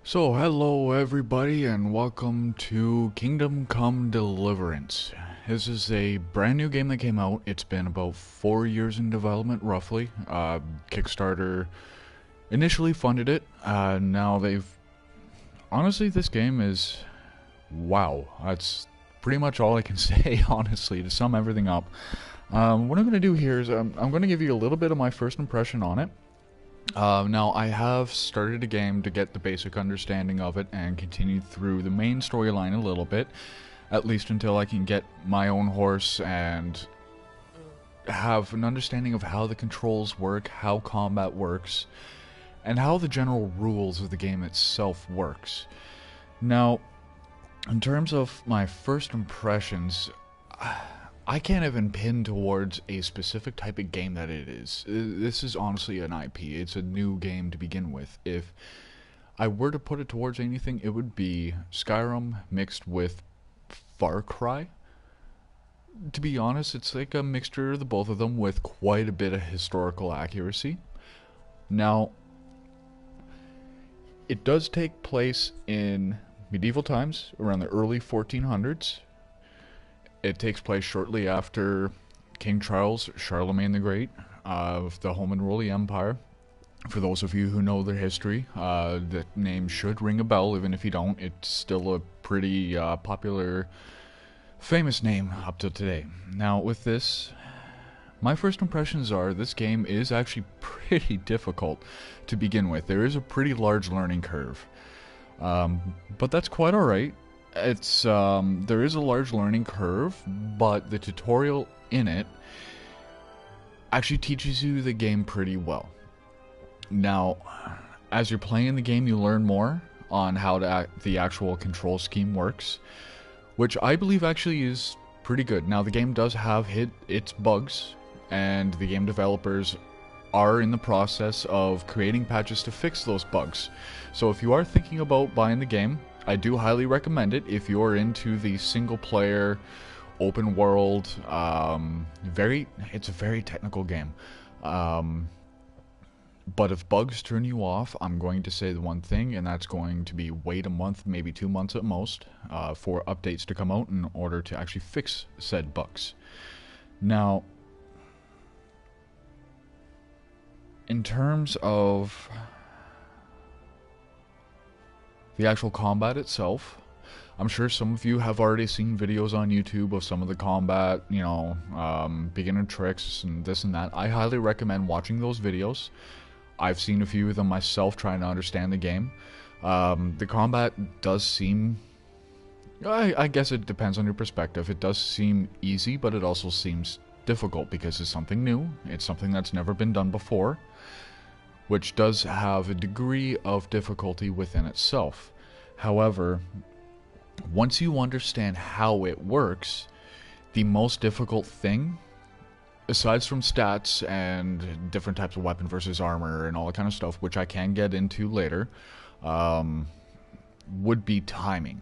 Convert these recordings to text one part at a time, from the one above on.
So, hello everybody, and welcome to Kingdom Come Deliverance. This is a brand new game that came out. It's been about 4 years in development, roughly. Kickstarter initially funded it. Now they've... Honestly, this game is... wow. That's pretty much all I can say, honestly, to sum everything up. What I'm going to do here is I'm going to give you a little bit of my first impression on it. Now, I have started a game to get the basic understanding of it and continued through the main storyline a little bit, at least until I can get my own horse and have an understanding of how the controls work, how combat works, and how the general rules of the game itself works. Now, in terms of my first impressions, I can't even pin towards a specific type of game that it is. This is honestly an IP. It's a new game to begin with. If I were to put it towards anything, it would be Skyrim mixed with Far Cry. To be honest, it's like a mixture of the both of them with quite a bit of historical accuracy. Now, it does take place in medieval times, around the early 1400s. It takes place shortly after King Charles, Charlemagne the Great, of the home and rule the empire. For those of you who know their history, the name should ring a bell. Even if you don't, it's still a pretty popular, famous name up to today. Now, with this, my first impressions are this game is actually pretty difficult to begin with. There is a pretty large learning curve, but that's quite alright. It's there is a large learning curve, but the tutorial in it actually teaches you the game pretty well. Now, as you're playing the game, you learn more on how the actual control scheme works, which I believe actually is pretty good. Now, the game does have hit its bugs, and the game developers are in the process of creating patches to fix those bugs. So if you are thinking about buying the game, I do highly recommend it if you're into the single-player, open-world, it's a very technical game. But if bugs turn you off, I'm going to say the one thing, and that's going to be wait a month, maybe 2 months at most, for updates to come out in order to actually fix said bugs. Now, in terms of the actual combat itself, I'm sure some of you have already seen videos on YouTube of some of the combat, beginner tricks and this and that. I highly recommend watching those videos. I've seen a few of them myself trying to understand the game. The combat does seem... I guess it depends on your perspective. It does seem easy, but it also seems difficult because it's something new. It's something that's never been done before, which does have a degree of difficulty within itself. However, once you understand how it works, the most difficult thing, aside from stats and different types of weapon versus armor and all that kind of stuff, which I can get into later, would be timing.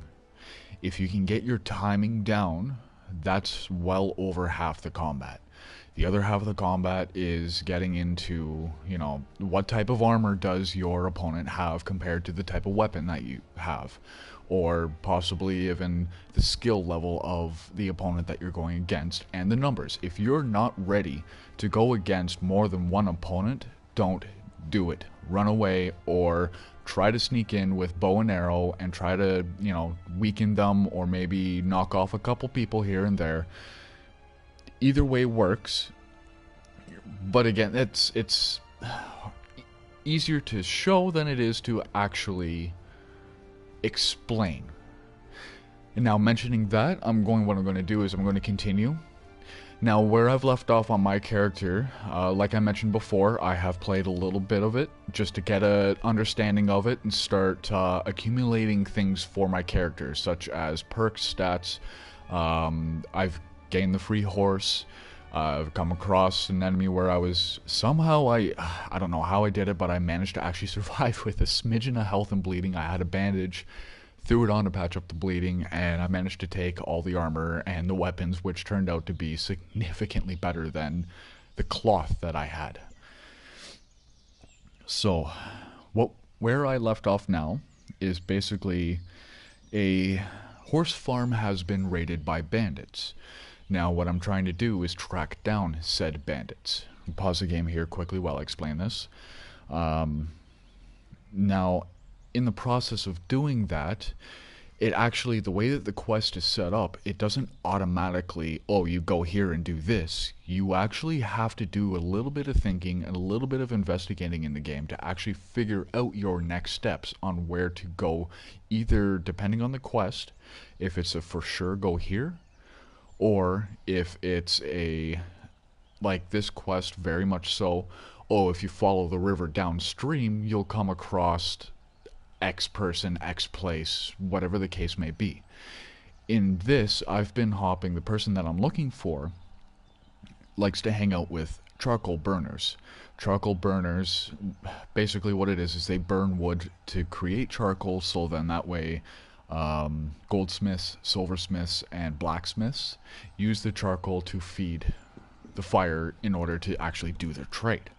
If you can get your timing down, that's well over half the combat. The other half of the combat is getting into, what type of armor does your opponent have compared to the type of weapon that you have, or possibly even the skill level of the opponent that you're going against, and the numbers. If you're not ready to go against more than one opponent, don't do it. Run away or try to sneak in with bow and arrow and try to, weaken them or maybe knock off a couple people here and there. Either way works, but again, it's easier to show than it is to actually explain. And now, mentioning that, what I'm going to do is I'm going to continue. Now, where I've left off on my character, like I mentioned before, I have played a little bit of it just to get an understanding of it and start accumulating things for my character, such as perks, stats. I've gained the free horse. I've come across an enemy where I was somehow, I don't know how I did it, but I managed to actually survive with a smidgen of health and bleeding. I had a bandage, threw it on to patch up the bleeding, and I managed to take all the armor and the weapons, which turned out to be significantly better than the cloth that I had. So, where I left off now is basically a horse farm has been raided by bandits. Now, what I'm trying to do is track down said bandits. Pause the game here quickly while I explain this. Now, in the process of doing that, it actually, the way that the quest is set up, it doesn't automatically, oh, you go here and do this. You actually have to do a little bit of thinking and a little bit of investigating in the game to actually figure out your next steps on where to go, either depending on the quest, if it's a for sure go here, or if it's a, like this quest very much so, oh, if you follow the river downstream, you'll come across X person, X place, whatever the case may be. In this, I've been hopping, the person that I'm looking for likes to hang out with charcoal burners. Charcoal burners, basically what it is they burn wood to create charcoal, so then that way goldsmiths, silversmiths, and blacksmiths use the charcoal to feed the fire in order to actually do their trade.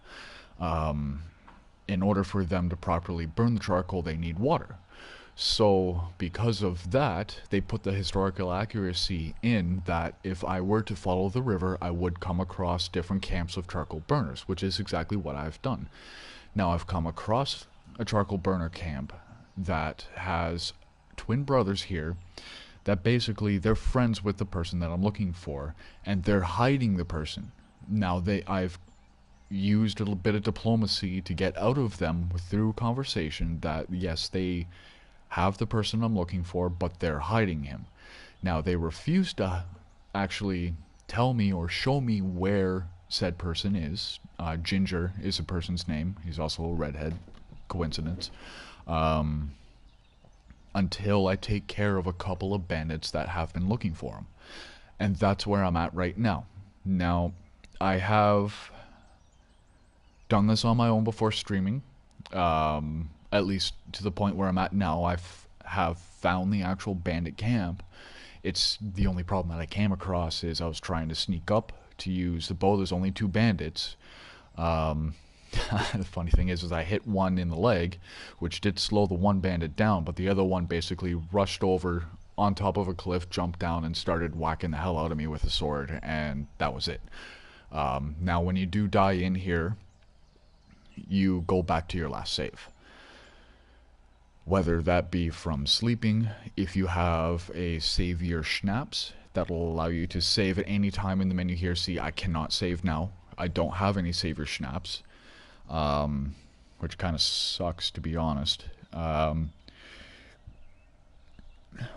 In order for them to properly burn the charcoal, they need water. So because of that, they put the historical accuracy in that if I were to follow the river, I would come across different camps of charcoal burners, which is exactly what I've done. Now, I've come across a charcoal burner camp that has twin brothers here that basically they're friends with the person that I'm looking for, and they're hiding the person. Now, I've used a little bit of diplomacy to get out of them through conversation that yes, they have the person I'm looking for, but they're hiding him. Now, they refuse to actually tell me or show me where said person is. Ginger is a person's name. He's also a redhead. Coincidence. Until I take care of a couple of bandits that have been looking for him. And that's where I'm at right now. Now, I have done this on my own before streaming, at least to the point where I'm at now. Have found the actual bandit camp. It's the only problem that I came across is I was trying to sneak up to use the bow. There's only two bandits. The funny thing is I hit one in the leg, which did slow the one bandit down, but the other one basically rushed over on top of a cliff, jumped down, and started whacking the hell out of me with a sword, and that was it. Now, when you do die in here, you go back to your last save. Whether that be from sleeping, if you have a save your schnapps, that'll allow you to save at any time in the menu here. See, I cannot save now. I don't have any save your schnapps, which kind of sucks, to be honest.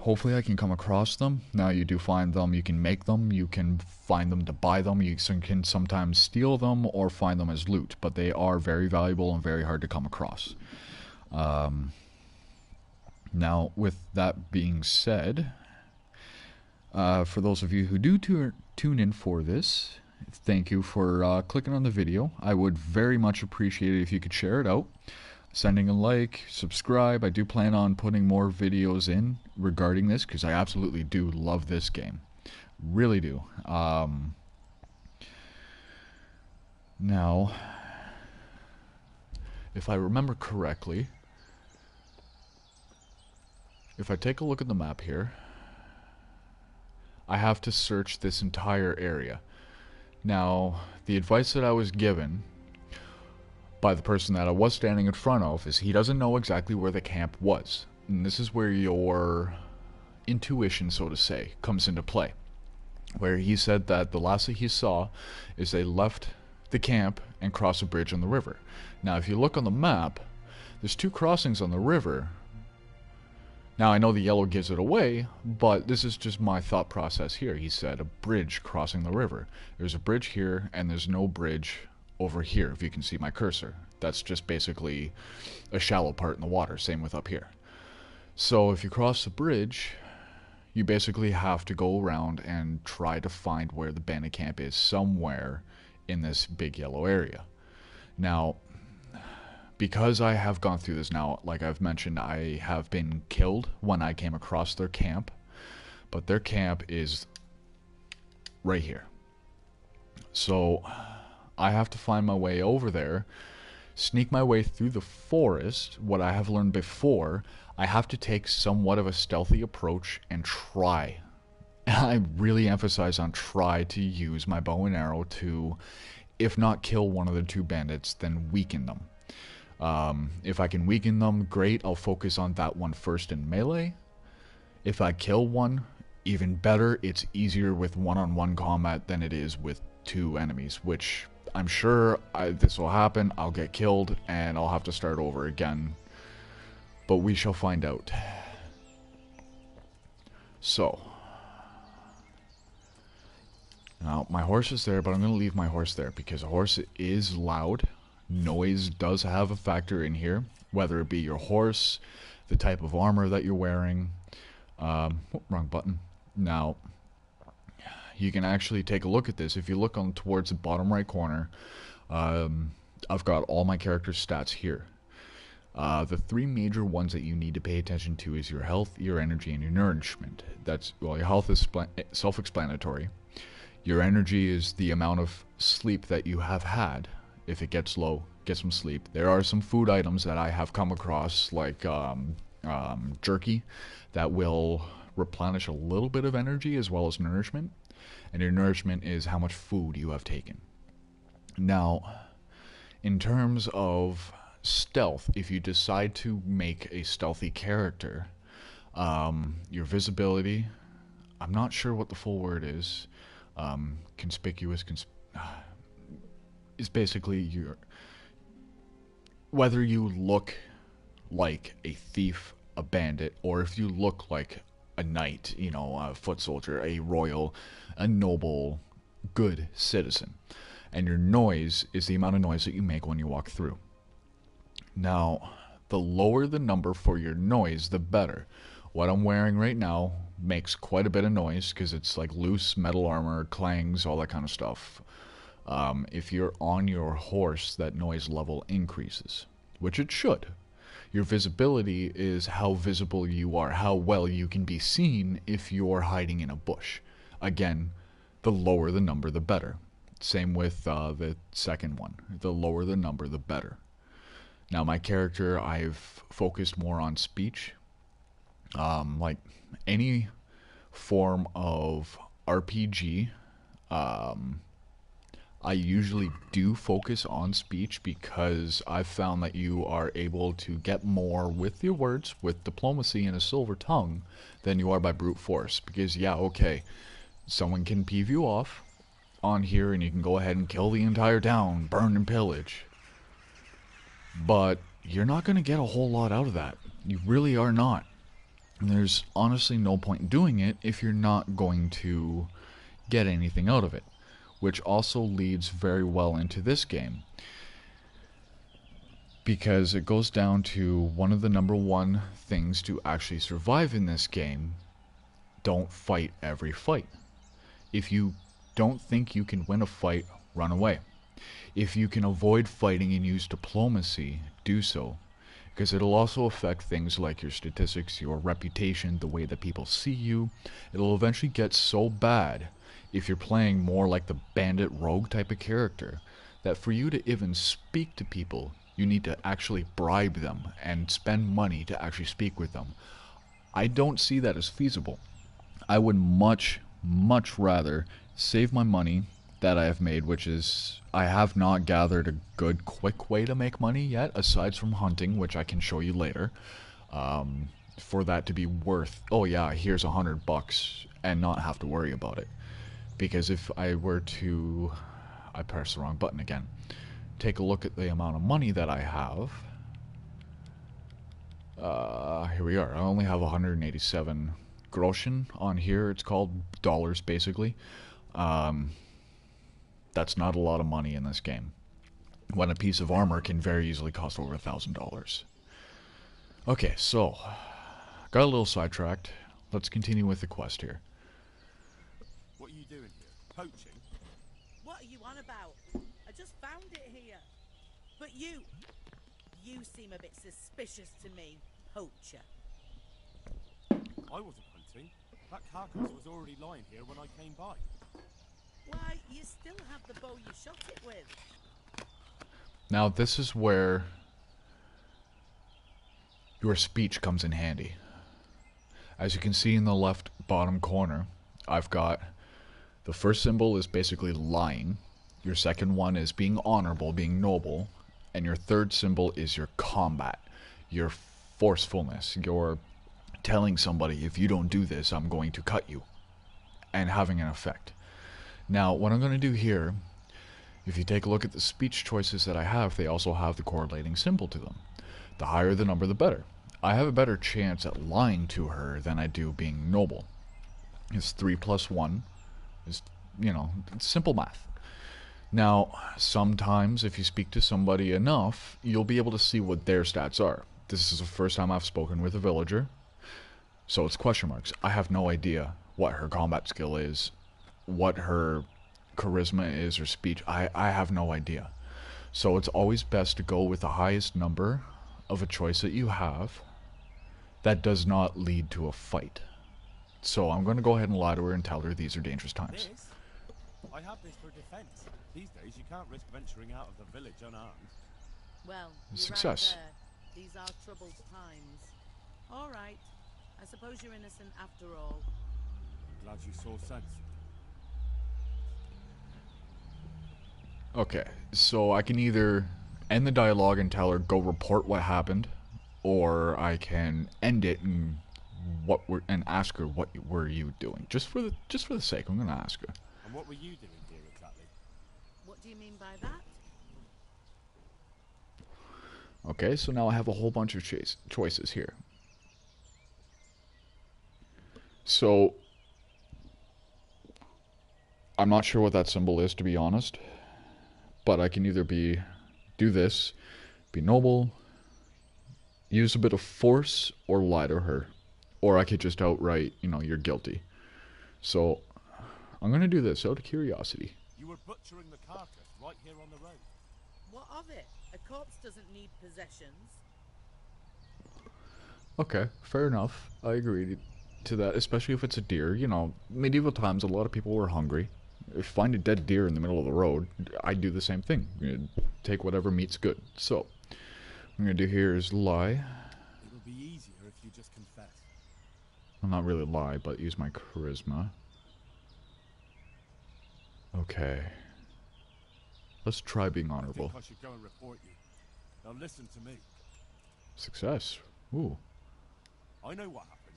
Hopefully I can come across them. Now, you do find them, you can make them, you can find them to buy them, you can sometimes steal them or find them as loot, but they are very valuable and very hard to come across. Now, with that being said, for those of you who do tune in for this, thank you for clicking on the video. I would very much appreciate it if you could share it out. Sending a like, subscribe. I do plan on putting more videos in regarding this because I absolutely do love this game. Really do. Now, if I remember correctly, if I take a look at the map here, I have to search this entire area. Now, the advice that I was given by the person that I was standing in front of is he doesn't know exactly where the camp was. And this is where your intuition, so to say, comes into play. Where he said that the last that he saw is they left the camp and crossed a bridge on the river. Now, if you look on the map, there's two crossings on the river. Now, I know the yellow gives it away, but this is just my thought process here. He said a bridge crossing the river. There's a bridge here, and there's no bridge over here, if you can see my cursor. That's just basically a shallow part in the water, same with up here. So if you cross the bridge, you basically have to go around and try to find where the bandit camp is somewhere in this big yellow area. Now, because I have gone through this now, like I've mentioned, I have been killed when I came across their camp, but their camp is right here. So I have to find my way over there sneak my way through the forest, what I have learned before, I have to take somewhat of a stealthy approach and try. I really emphasize on try to use my bow and arrow to, if not kill one of the two bandits, then weaken them. If I can weaken them, great, I'll focus on that one first in melee. If I kill one, even better. It's easier with one-on-one combat than it is with two enemies, which I'm sure this will happen. I'll get killed and I'll have to start over again. But we shall find out. So. Now, my horse is there, but I'm going to leave my horse there because a horse is loud. Noise does have a factor in here, whether it be your horse, the type of armor that you're wearing. Wrong button. Now, you can actually take a look at this. If you look on towards the bottom right corner, I've got all my character's stats here. The three major ones that you need to pay attention to is your health, your energy, and your nourishment. Well, your health is self-explanatory. Your energy is the amount of sleep that you have had. If it gets low, get some sleep. There are some food items that I have come across, like jerky, that will replenish a little bit of energy as well as nourishment. And your nourishment is how much food you have taken. Now, in terms of stealth, if you decide to make a stealthy character, your visibility, I'm not sure what the full word is, conspicuous, is basically whether you look like a thief, a bandit, or if you look like a knight, you know, a foot soldier, a royal, a noble, good citizen. And your noise is the amount of noise that you make when you walk through. Now, the lower the number for your noise, the better. What I'm wearing right now makes quite a bit of noise because it's like loose metal armor, clangs, all that kind of stuff. If you're on your horse, that noise level increases, which it should. Your visibility is how visible you are, how well you can be seen if you're hiding in a bush. Again, the lower the number, the better. Same with the second one. The lower the number, the better. Now, my character, I've focused more on speech. Like any form of RPG, I usually do focus on speech because I've found that you are able to get more with your words, with diplomacy and a silver tongue, than you are by brute force. Because, yeah, okay, someone can peeve you off on here and you can go ahead and kill the entire town, burn and pillage. But you're not going to get a whole lot out of that. You really are not. And there's honestly no point in doing it if you're not going to get anything out of it. Which also leads very well into this game. Because it goes down to one of the number one things to actually survive in this game. Don't fight every fight. If you don't think you can win a fight, run away. If you can avoid fighting and use diplomacy, do so. Because it'll also affect things like your statistics, your reputation, the way that people see you. It'll eventually get so bad, if you're playing more like the bandit rogue type of character, that for you to even speak to people, you need to actually bribe them and spend money to actually speak with them. I don't see that as feasible. I would much rather save my money that I have made, which is, I have not gathered a good quick way to make money yet, aside from hunting, which I can show you later, for that to be worth, oh yeah, here's $100, and not have to worry about it. Because if I were to, I pressed the wrong button again, take a look at the amount of money that I have. Here we are. I only have 187 groschen on here. It's called dollars, basically. That's not a lot of money in this game, when a piece of armor can very easily cost over $1,000. Okay, so got a little sidetracked. Let's continue with the quest here. What are you doing here? Poaching? What are you on about? I just found it here. But you seem a bit suspicious to me, poacher. I wasn't hunting. That carcass was already lying here when I came by. Why, you still have the bow you shot it with. Now this is where your speech comes in handy. As you can see in the left bottom corner, I've got the first symbol is basically lying, your second one is being honorable, being noble, and your third symbol is your combat, your forcefulness, your telling somebody, if you don't do this, I'm going to cut you, and having an effect. Now, what I'm going to do here, if you take a look at the speech choices that I have, they also have the correlating symbol to them. The higher the number, the better. I have a better chance at lying to her than I do being noble. It's 3 plus 1 is, it's simple math. Now, sometimes if you speak to somebody enough, you'll be able to see what their stats are. This is the first time I've spoken with a villager, so it's question marks. I have no idea what her combat skill is, what her charisma is, or speech. I have no idea. So it's always best to go with the highest number of a choice that you have that does not lead to a fight. So I'm going to go ahead and lie to her and tell her these are dangerous times. This? I have this for defense. These days you can't risk venturing out of the village unarmed. Well, Success. Right there. These are troubled times. All right. I suppose you're innocent after all. Glad you saw sense. Okay, so I can either end the dialogue and tell her go report what happened, or I can end it and ask her what were you doing. Just for the sake, I'm gonna ask her. And what were you doing here exactly? What do you mean by that? Okay, so now I have a whole bunch of choices here. So I'm not sure what that symbol is, to be honest. But I can either do this, be noble, use a bit of force, or lie to her. Or I could just outright, you're guilty. So I'm going to do this out of curiosity. You were butchering the carcass right here on the road. What of it? A corpse doesn't need possessions. Okay, fair enough. I agree to that, especially if it's a deer. Medieval times, a lot of people were hungry. If you find a dead deer in the middle of the road, I'd do the same thing. You'd take whatever meat's good. So, what I'm going to do here is lie. It'll be easier if you just confess. Well, not really lie, but use my charisma. Okay. Let's try being honorable. I think I should go and report you. Now listen to me. Success. Ooh. I know what happened.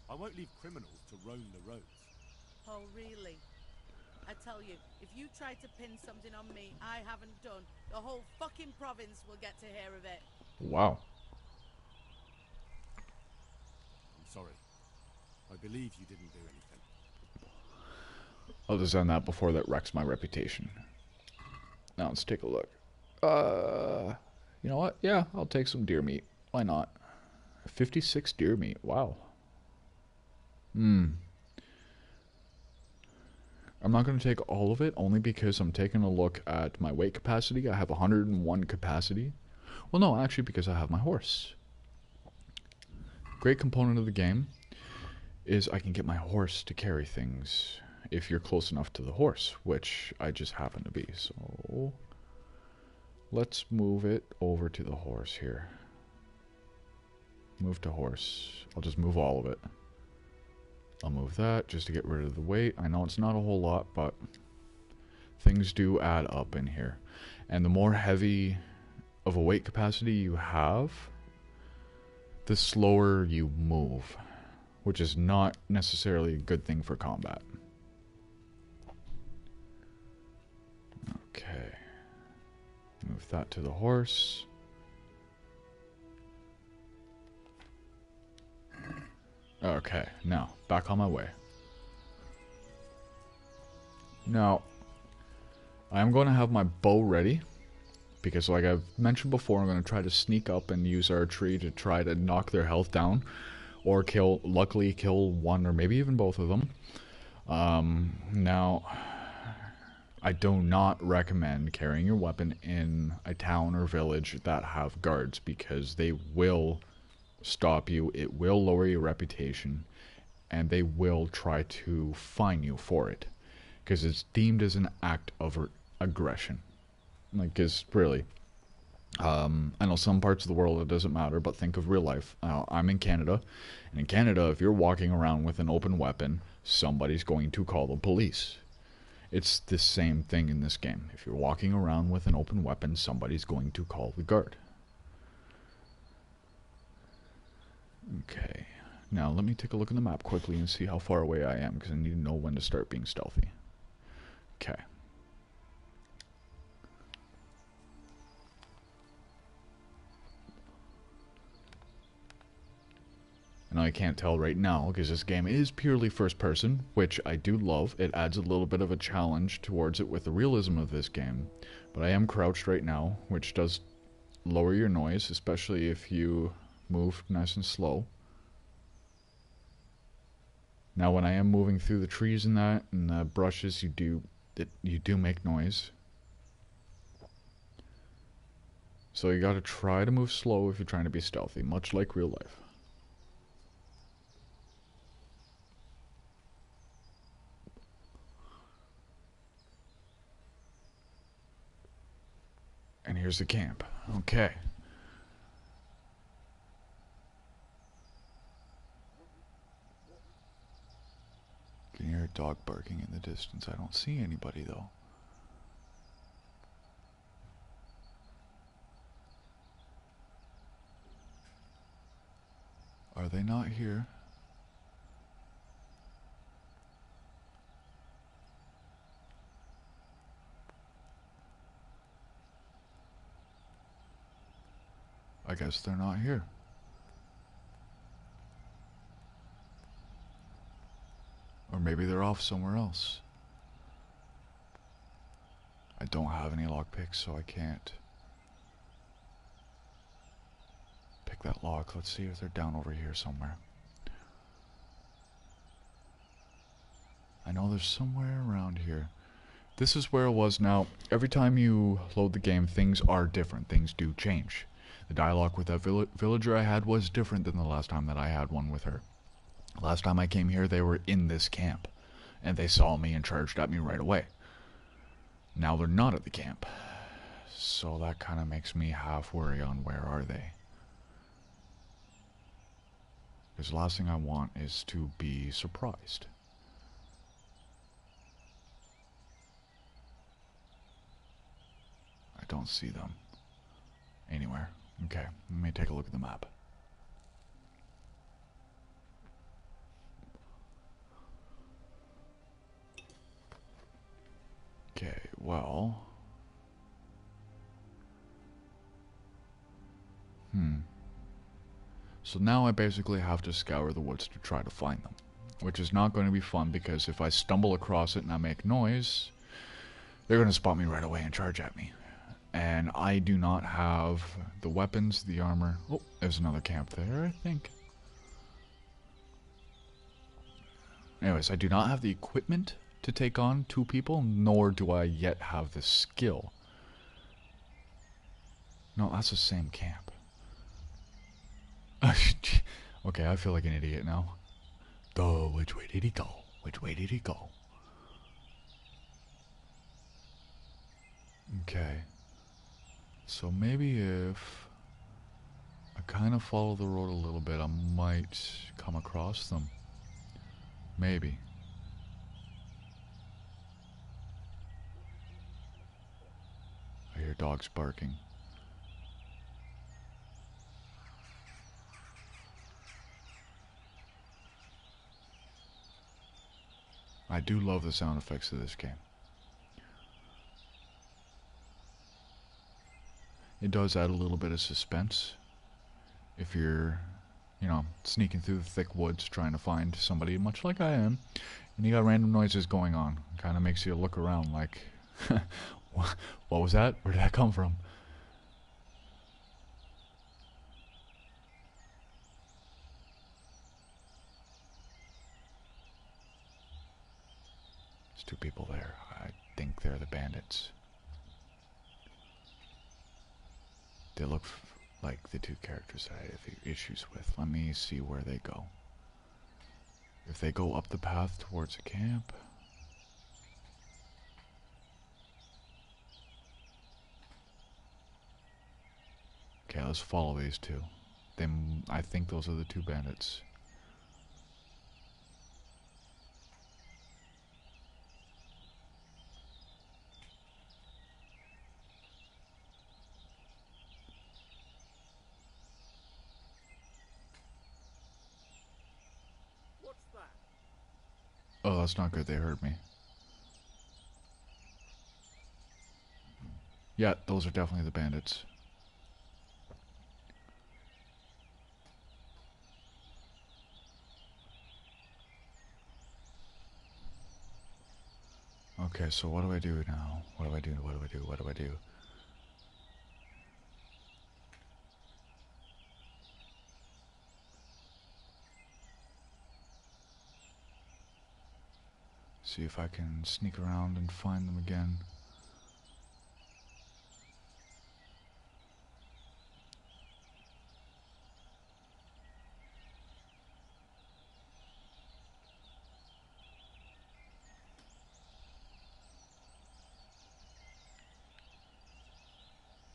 I won't leave criminals to roam the roads. Oh, really? I tell you, if you try to pin something on me I haven't done, the whole fucking province will get to hear of it. Wow. I'm sorry. I believe you didn't do anything. I'll just end that before that wrecks my reputation. Now let's take a look. You know what? Yeah, I'll take some deer meat. Why not? 56 deer meat. Wow. I'm not going to take all of it, only because I'm taking a look at my weight capacity. I have 101 capacity. Well, no, actually, because I have my horse. Great component of the game is I can get my horse to carry things if you're close enough to the horse, which I just happen to be. So let's move it over to the horse here. Move to horse. I'll just move all of it. I'll move that just to get rid of the weight. I know it's not a whole lot, but things do add up in here. And the more heavy of a weight capacity you have, the slower you move, which is not necessarily a good thing for combat. Okay. Move that to the horse. Okay, now, back on my way. Now, I'm going to have my bow ready, because like I've mentioned before, I'm going to try to sneak up and use archery to try to knock their health down, or luckily kill one or maybe even both of them. Now, I do not recommend carrying your weapon in a town or village that have guards, because they will stop you, it will lower your reputation, and they will try to fine you for it, because it's deemed as an act of aggression. Like, 'cause really, I know some parts of the world it doesn't matter, but think of real life. I'm in Canada, and in Canada, if you're walking around with an open weapon, somebody's going to call the police. It's the same thing in this game. If you're walking around with an open weapon, somebody's going to call the guard. Okay. Now let me take a look at the map quickly and see how far away I am, because I need to know when to start being stealthy. Okay. And I can't tell right now, because this game is purely first person, which I do love. It adds a little bit of a challenge towards it with the realism of this game. But I am crouched right now, which does lower your noise, especially if you move nice and slow. Now when I am moving through the trees and that, and the brushes, you do make noise. So you gotta try to move slow if you're trying to be stealthy, much like real life. And here's the camp. Okay. Can hear a dog barking in the distance. I don't see anybody though. Are they not here? I guess they're not here. Or maybe they're off somewhere else. I don't have any lockpicks, so I can't pick that lock. Let's see if they're down over here somewhere. I know there's somewhere around here. This is where it was. Now, every time you load the game, things are different. Things do change. The dialogue with that villager I had was different than the last time that I had one with her. Last time I came here, they were in this camp, and they saw me and charged at me right away. Now they're not at the camp, so that kind of makes me half worry on where are they. Because the last thing I want is to be surprised. I don't see them anywhere. Okay, let me take a look at the map. Okay, well... So now I basically have to scour the woods to try to find them. Which is not going to be fun, because if I stumble across it and I make noise, they're going to spot me right away and charge at me. And I do not have the weapons, the armor... Oh, there's another camp there, I think. Anyways, I do not have the equipment to take on 2 people, nor do I yet have the skill. No, that's the same camp. Okay, I feel like an idiot now. Duh, which way did he go? Which way did he go? Okay. So maybe if I kind of follow the road a little bit, I might come across them. Maybe. I hear dogs barking. I do love the sound effects of this game. It does add a little bit of suspense if you're, you know, sneaking through the thick woods trying to find somebody, much like I am, and you got random noises going on. It kind of makes you look around like, what was that? Where did that come from? There's 2 people there. I think they're the bandits. They look like the 2 characters that I have issues with. Let me see where they go. If they go up the path towards a camp... Okay, let's follow these two. I think those are the two bandits. What's that? Oh, that's not good. They heard me. Yeah, those are definitely the bandits. Okay, so what do I do now? What do I do? What do I do? What do I do? See if I can sneak around and find them again.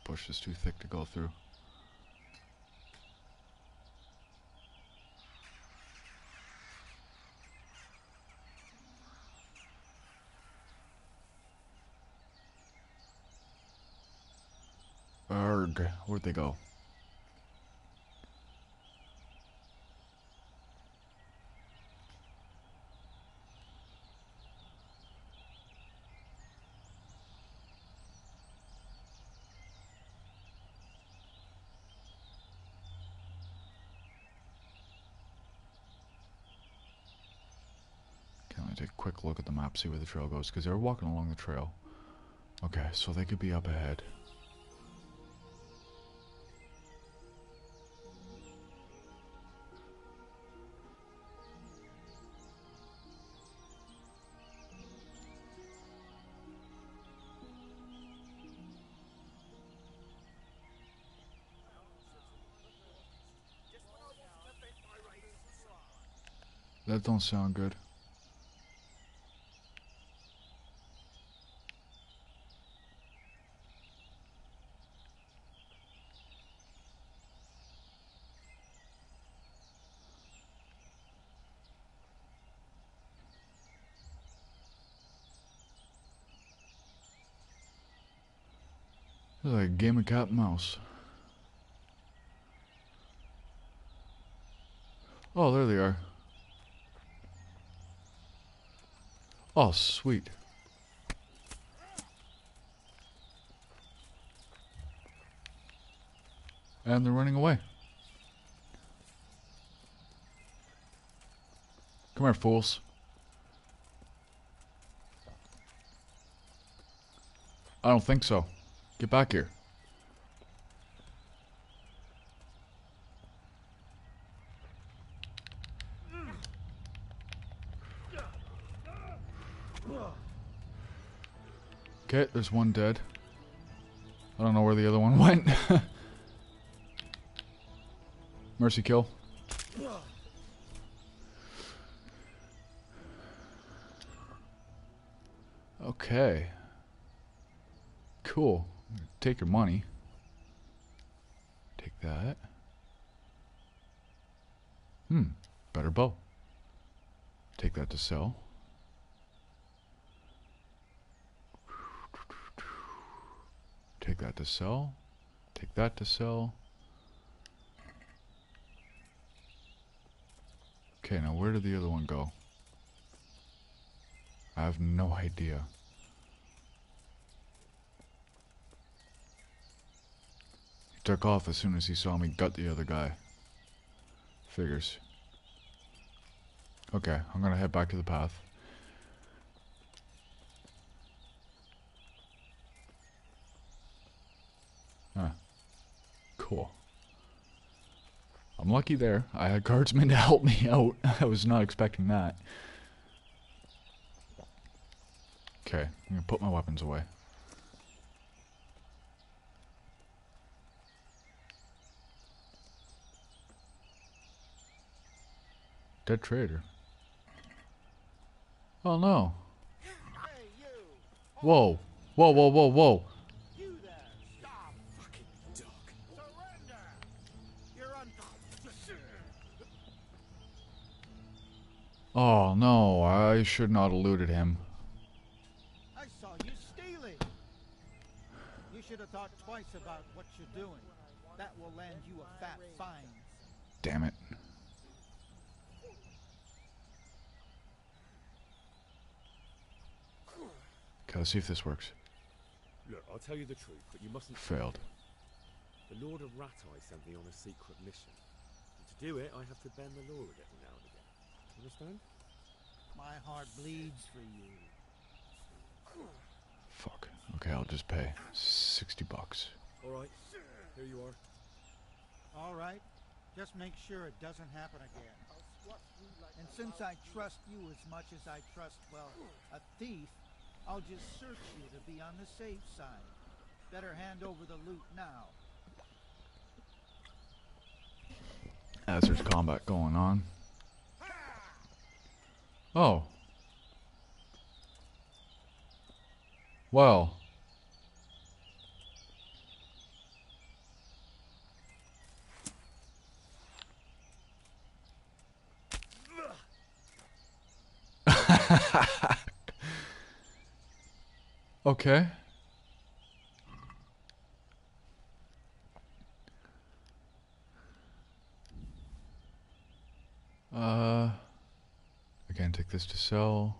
Bush is too thick to go through. Arg, where'd they go? Okay, let me take a quick look at the map, see where the trail goes, because they're walking along the trail. Okay, so they could be up ahead. That don't sound good. It's like a game of cat and mouse. Oh, there they are. Oh, sweet. And they're running away. Come here, fools. I don't think so. Get back here. Okay, there's one dead. I don't know where the other one went. Mercy kill. Okay. Cool. Take your money. Take that. Better bow. Take that to sell. Take that to sell. Take that to sell. Okay, now where did the other one go? I have no idea. He took off as soon as he saw me gut the other guy. Figures. Okay, I'm gonna head back to the path. Ah, cool. I'm lucky there. I had guardsmen to help me out. I was not expecting that. Okay, I'm gonna put my weapons away. Dead trader. Oh no. Hey, you! Whoa. Whoa, whoa, whoa, whoa. You there! Stop! Fucking dog! Surrender! Oh no, I should not have looted him. I saw you stealing. You should have thought twice about what you're doing. That will land you a fat fine. Damn it. Okay, let's see if this works. Look, I'll tell you the truth, but you mustn't... Failed. The Lord of Ratai sent me on a secret mission. And to do it, I have to bend the law a little now and again. Understand? My heart bleeds for you. Fuck. Okay, I'll just pay $60. Alright, here you are. All right. Just make sure it doesn't happen again. And since I trust you as much as I trust, well, a thief, I'll just search you to be on the safe side. Better hand over the loot now. As there's combat going on. Oh. Well. Okay. Again, take this to sell.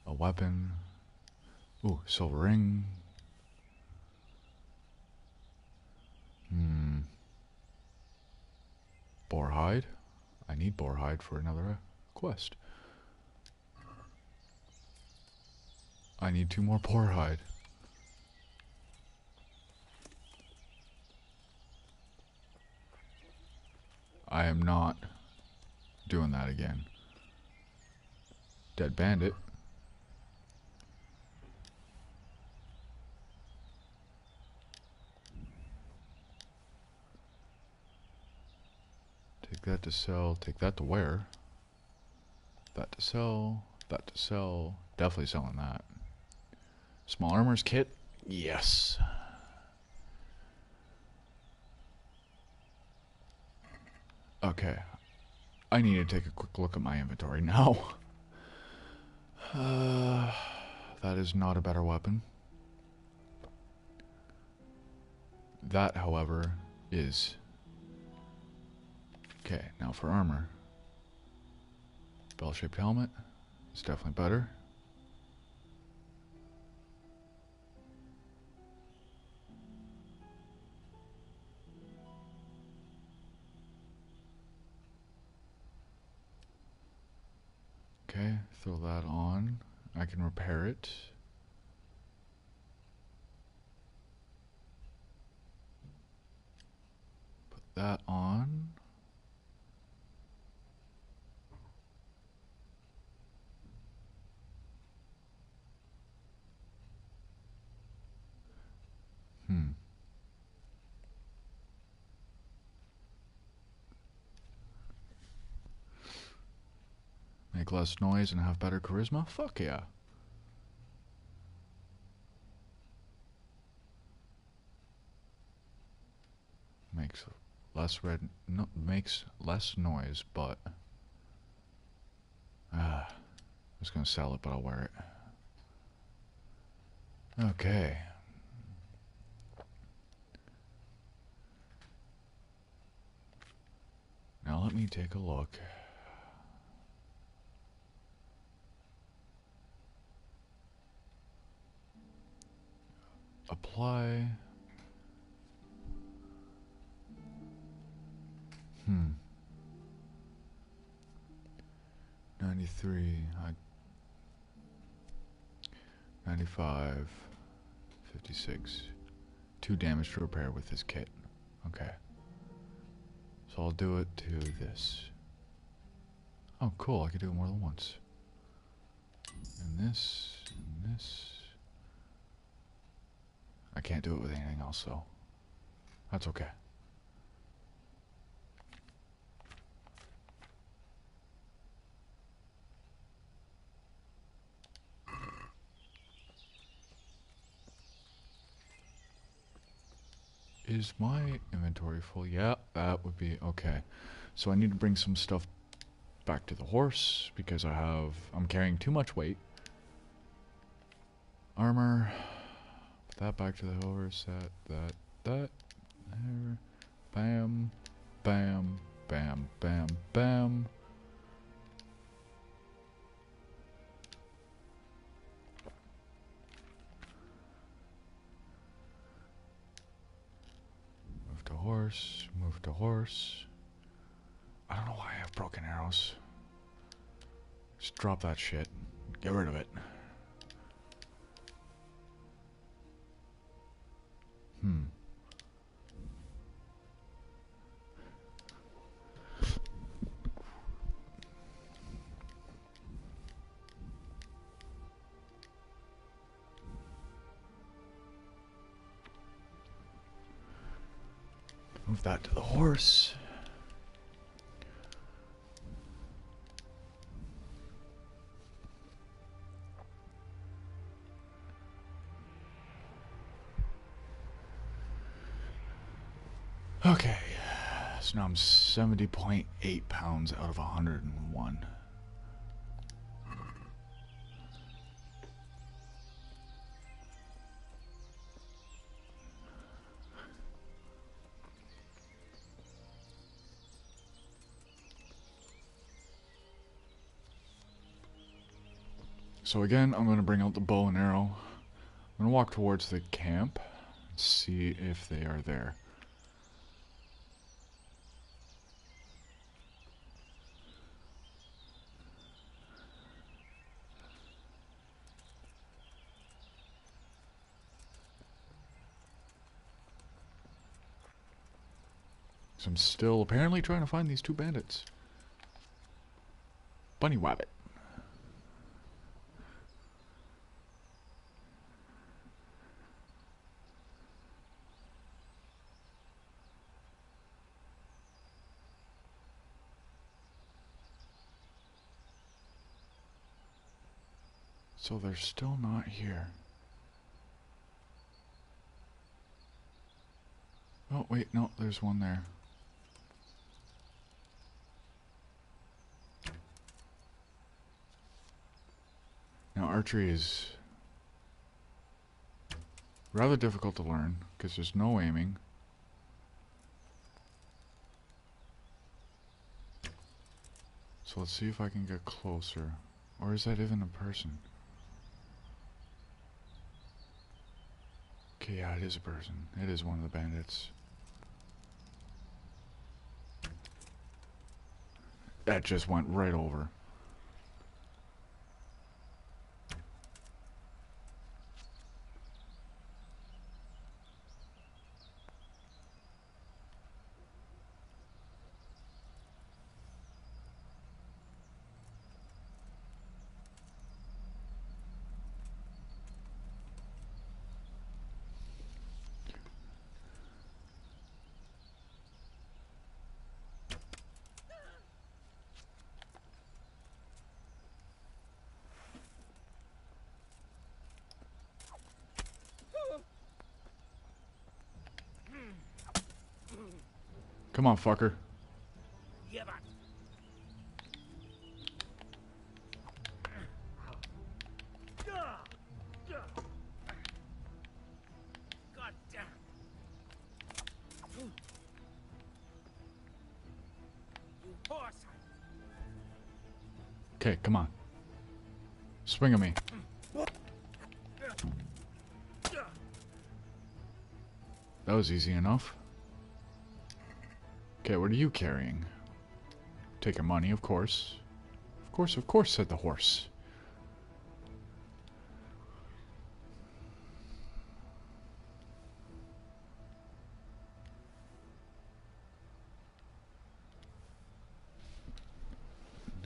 A weapon. Ooh, silver ring. Boar hide. I need boar hide for another quest. I need 2 more boar hide. I am not doing that again. Dead bandit. Take that to sell. Take that to wear. That to sell. That to sell. Definitely selling that. Small armors kit. Yes. Okay. I need to take a quick look at my inventory now. That is not a better weapon. That, however, is... Okay, now for armor. Bell-shaped helmet. It's definitely better. Okay, throw that on. I can repair it. Put that on. Make less noise and have better charisma? Fuck yeah. Makes less noise, but I was gonna sell it, but I'll wear it. Okay. Now let me take a look. Apply. 93. 95. 56. 2 damage to repair with this kit. Okay. So I'll do it to this. Oh, cool. I can do it more than once. And this. And this. I can't do it with anything else, though. That's okay. Is my inventory full? Yeah, that would be okay. So I need to bring some stuff back to the horse because I'm carrying too much weight. Armor. Put that back to the horse. That. There. Bam. Bam. Bam. Bam. Bam. Move to horse. Move to horse. I don't know why I have broken arrows. Just drop that shit. Get rid of it. Move that to the horse. Okay, so now I'm 70.8 pounds out of 101. So again, I'm going to bring out the bow and arrow. I'm going to walk towards the camp and see if they are there. So I'm still apparently trying to find these two bandits. Bunny Wabbit. So they're still not here. Oh, wait, no, there's one there. Now, archery is rather difficult to learn because there's no aiming. So let's see if I can get closer. Or is that even a person? Okay, yeah, it is a person. It is one of the bandits. That just went right over. Come on, fucker. Yeah, man. God damn. You horse. Okay, come on. Swing at me. That was easy enough. Okay, what are you carrying? Taking money, of course. Of course, said the horse.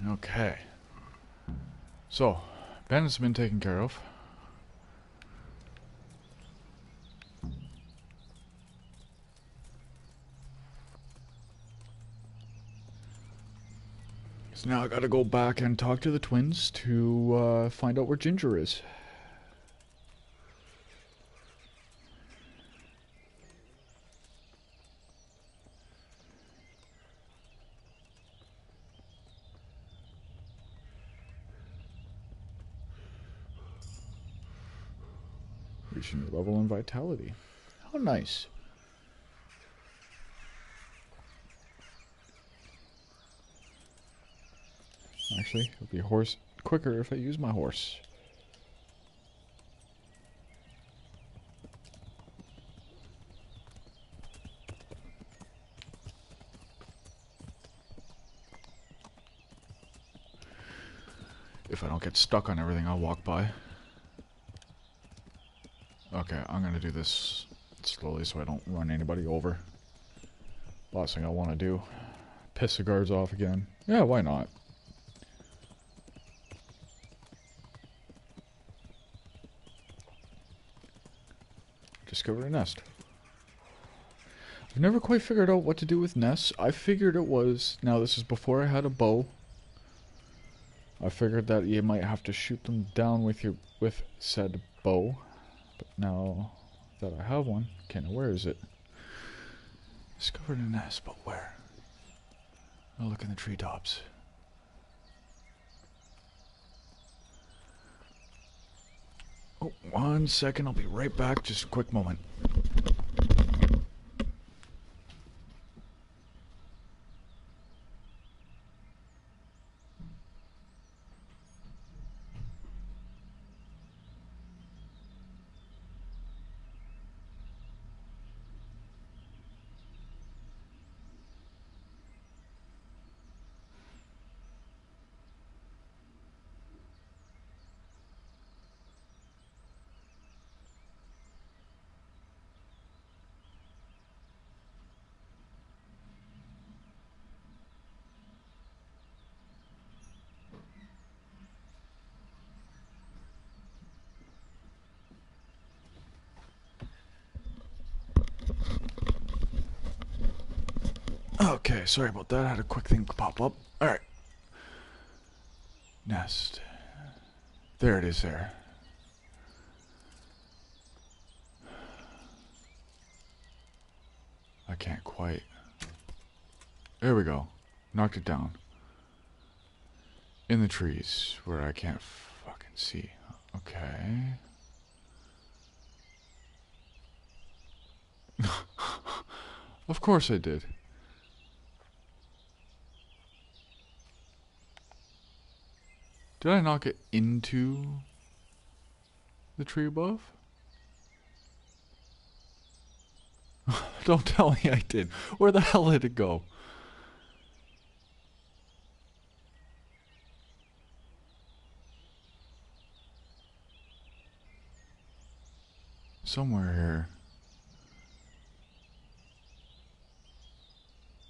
Okay. So, bandits have been taken care of. So now I gotta go back and talk to the twins to find out where Ginger is. Reach a new level in vitality. How nice. Actually, it'll be horse quicker if I use my horse. If I don't get stuck on everything I'll walk by. Okay, I'm gonna do this slowly so I don't run anybody over. Last thing I want to do. Piss the guards off again. Yeah, why not? Discover a nest. I've never quite figured out what to do with nests. I figured it was... Now, this is before I had a bow. I figured that you might have to shoot them down with said bow. But now that I have one... Okay, now where is it? Discovered a nest, but where? I'll look in the treetops. Oh, 1 second, I'll be right back. Just a quick moment. Okay, sorry about that. I had a quick thing pop up. Alright. Nest. There it is there. I can't quite. There we go. Knocked it down. In the trees, where I can't fucking see. Okay. Of course I did. Did I knock it into the tree above? Don't tell me I did. Where the hell did it go? Somewhere here.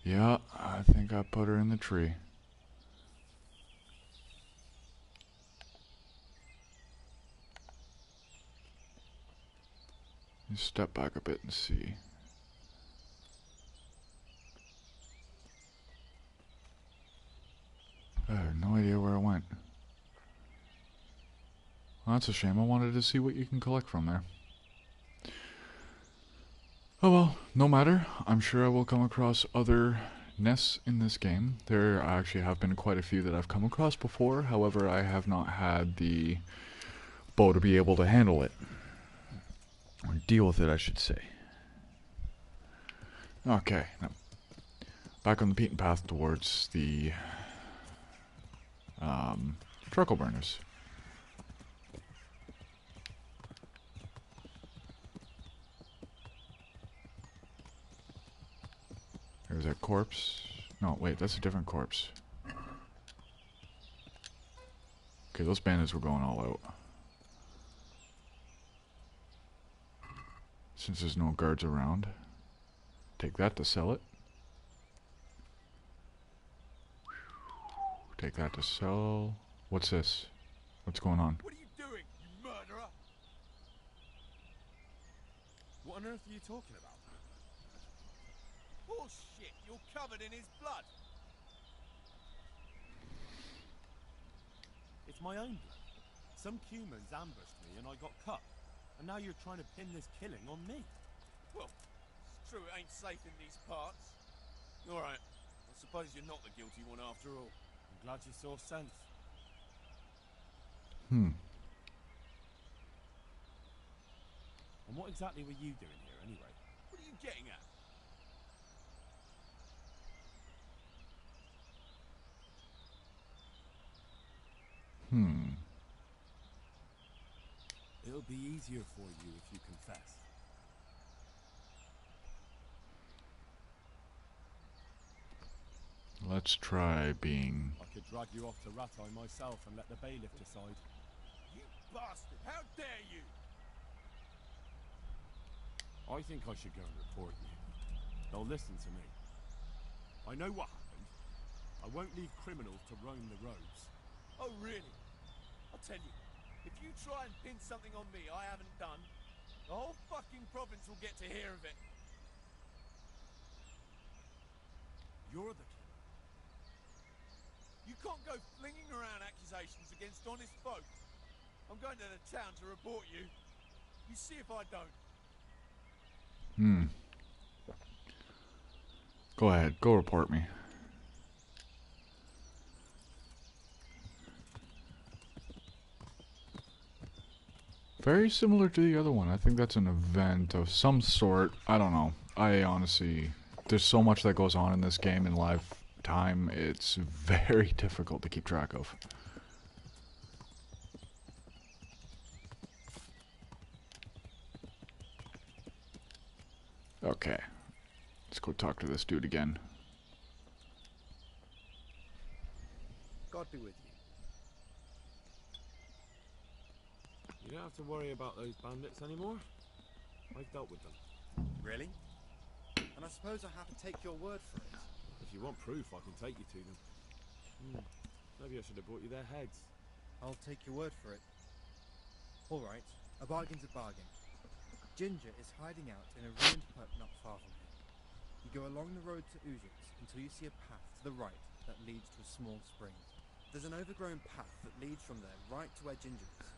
Yeah, I think I put her in the tree. Just step back a bit and see. I have no idea where it went. Well, that's a shame. I wanted to see what you can collect from there. Oh well, no matter. I'm sure I will come across other nests in this game. There actually have been quite a few that I've come across before. However, I have not had the bow to be able to handle it. Or deal with it, I should say. Okay, now back on the beaten path towards the charcoal burners. There's that corpse. No, wait, that's a different corpse. Okay, those bandits were going all out. Since there's no guards around, take that to sell it. Take that to sell. What's this? What's going on? What are you doing, you murderer? What on earth are you talking about? Bullshit, you're covered in his blood. It's my own blood. Some humans ambushed me and I got cut. And now you're trying to pin this killing on me. Well, it's true it ain't safe in these parts. Alright, I suppose you're not the guilty one after all. I'm glad you saw sense. And what exactly were you doing here, anyway? What are you getting at? It'll be easier for you if you confess. Let's try being... I could drag you off to Rattay myself and let the bailiff decide. You bastard! How dare you! I think I should go and report you. They'll listen to me. I know what happened. I won't leave criminals to roam the roads. Oh, really? I'll tell you. If you try and pin something on me I haven't done, the whole fucking province will get to hear of it. You're the killer. You can't go flinging around accusations against honest folk. I'm going to the town to report you. You see if I don't. Go ahead, go report me. Very similar to the other one. I think that's an event of some sort. I don't know. I honestly... There's so much that goes on in this game in live time. It's very difficult to keep track of. Okay. Let's go talk to this dude again. God be with you. You don't have to worry about those bandits anymore. I've dealt with them. Really? And I suppose I have to take your word for it. If you want proof, I can take you to them. Maybe I should have brought you their heads. I'll take your word for it. All right, a bargain's a bargain. Ginger is hiding out in a ruined hut not far from here. You go along the road to Ujits until you see a path to the right that leads to a small spring. There's an overgrown path that leads from there right to where Ginger is.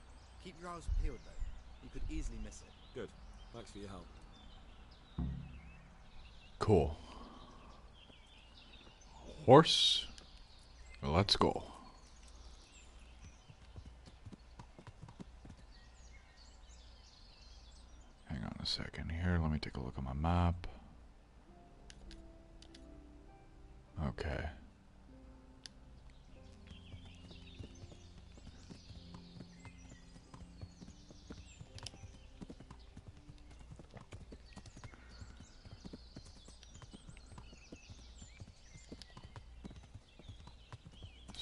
Keep your eyes peeled though. You could easily miss it. Good. Thanks for your help. Cool. Horse. Let's go. Hang on a second here. Let me take a look at my map. Okay.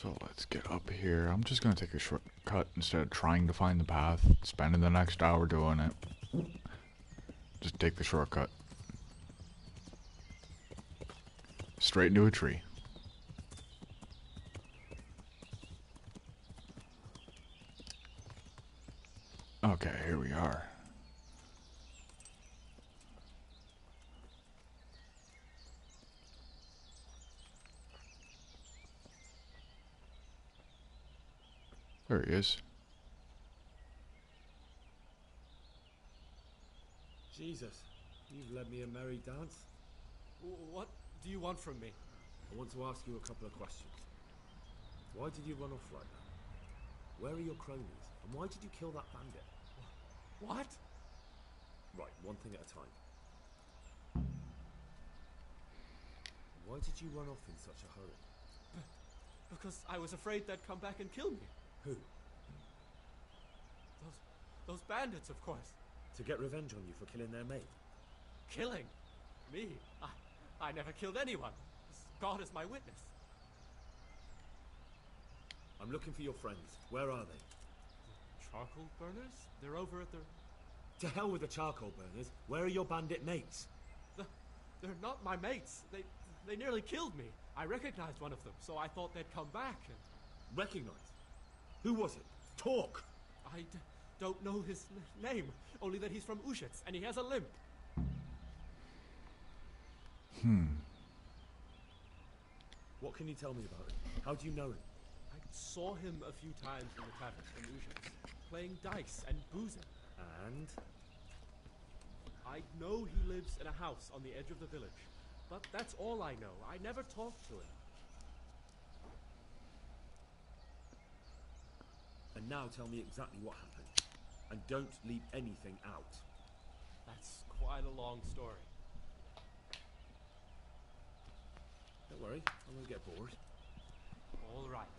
So let's get up here. I'm just gonna take a shortcut instead of trying to find the path, spending the next hour doing it. Just take the shortcut. Straight into a tree. Okay, here we are. There he is. Jesus, you've led me a merry dance. What do you want from me? I want to ask you a couple of questions. Why did you run off like that? Where are your cronies? And why did you kill that bandit? What? Right, one thing at a time. Why did you run off in such a hurry? Because I was afraid they'd come back and kill me. Who? Those bandits, of course. To get revenge on you for killing their mate? Killing? Me? I never killed anyone. God is my witness. I'm looking for your friends. Where are they? Charcoal burners? They're over at the... To hell with the charcoal burners. Where are your bandit mates? They're not my mates. They nearly killed me. I recognized one of them, so I thought they'd come back and... Recognize? Who was it? Talk! I don't know his name, only that he's from Ujits, and he has a limp. What can you tell me about him? How do you know him? I saw him a few times in the tavern in Ujits, playing dice and boozing. And? I know he lives in a house on the edge of the village, but that's all I know. I never talked to him. And now tell me exactly what happened. And don't leave anything out. That's quite a long story. Don't worry, I won't get bored. All right.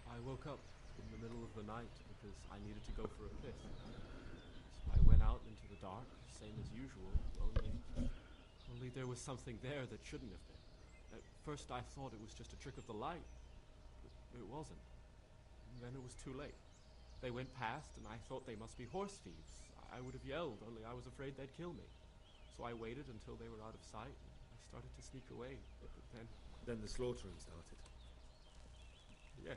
I woke up in the middle of the night because I needed to go for a piss. So I went out into the dark, same as usual, only there was something there that shouldn't have been. At first I thought it was just a trick of the light, but it wasn't. And then it was too late. They went past and I thought they must be horse thieves. I would have yelled, only I was afraid they'd kill me. So I waited until they were out of sight and I started to sneak away, but then... Then the slaughtering started. Yeah.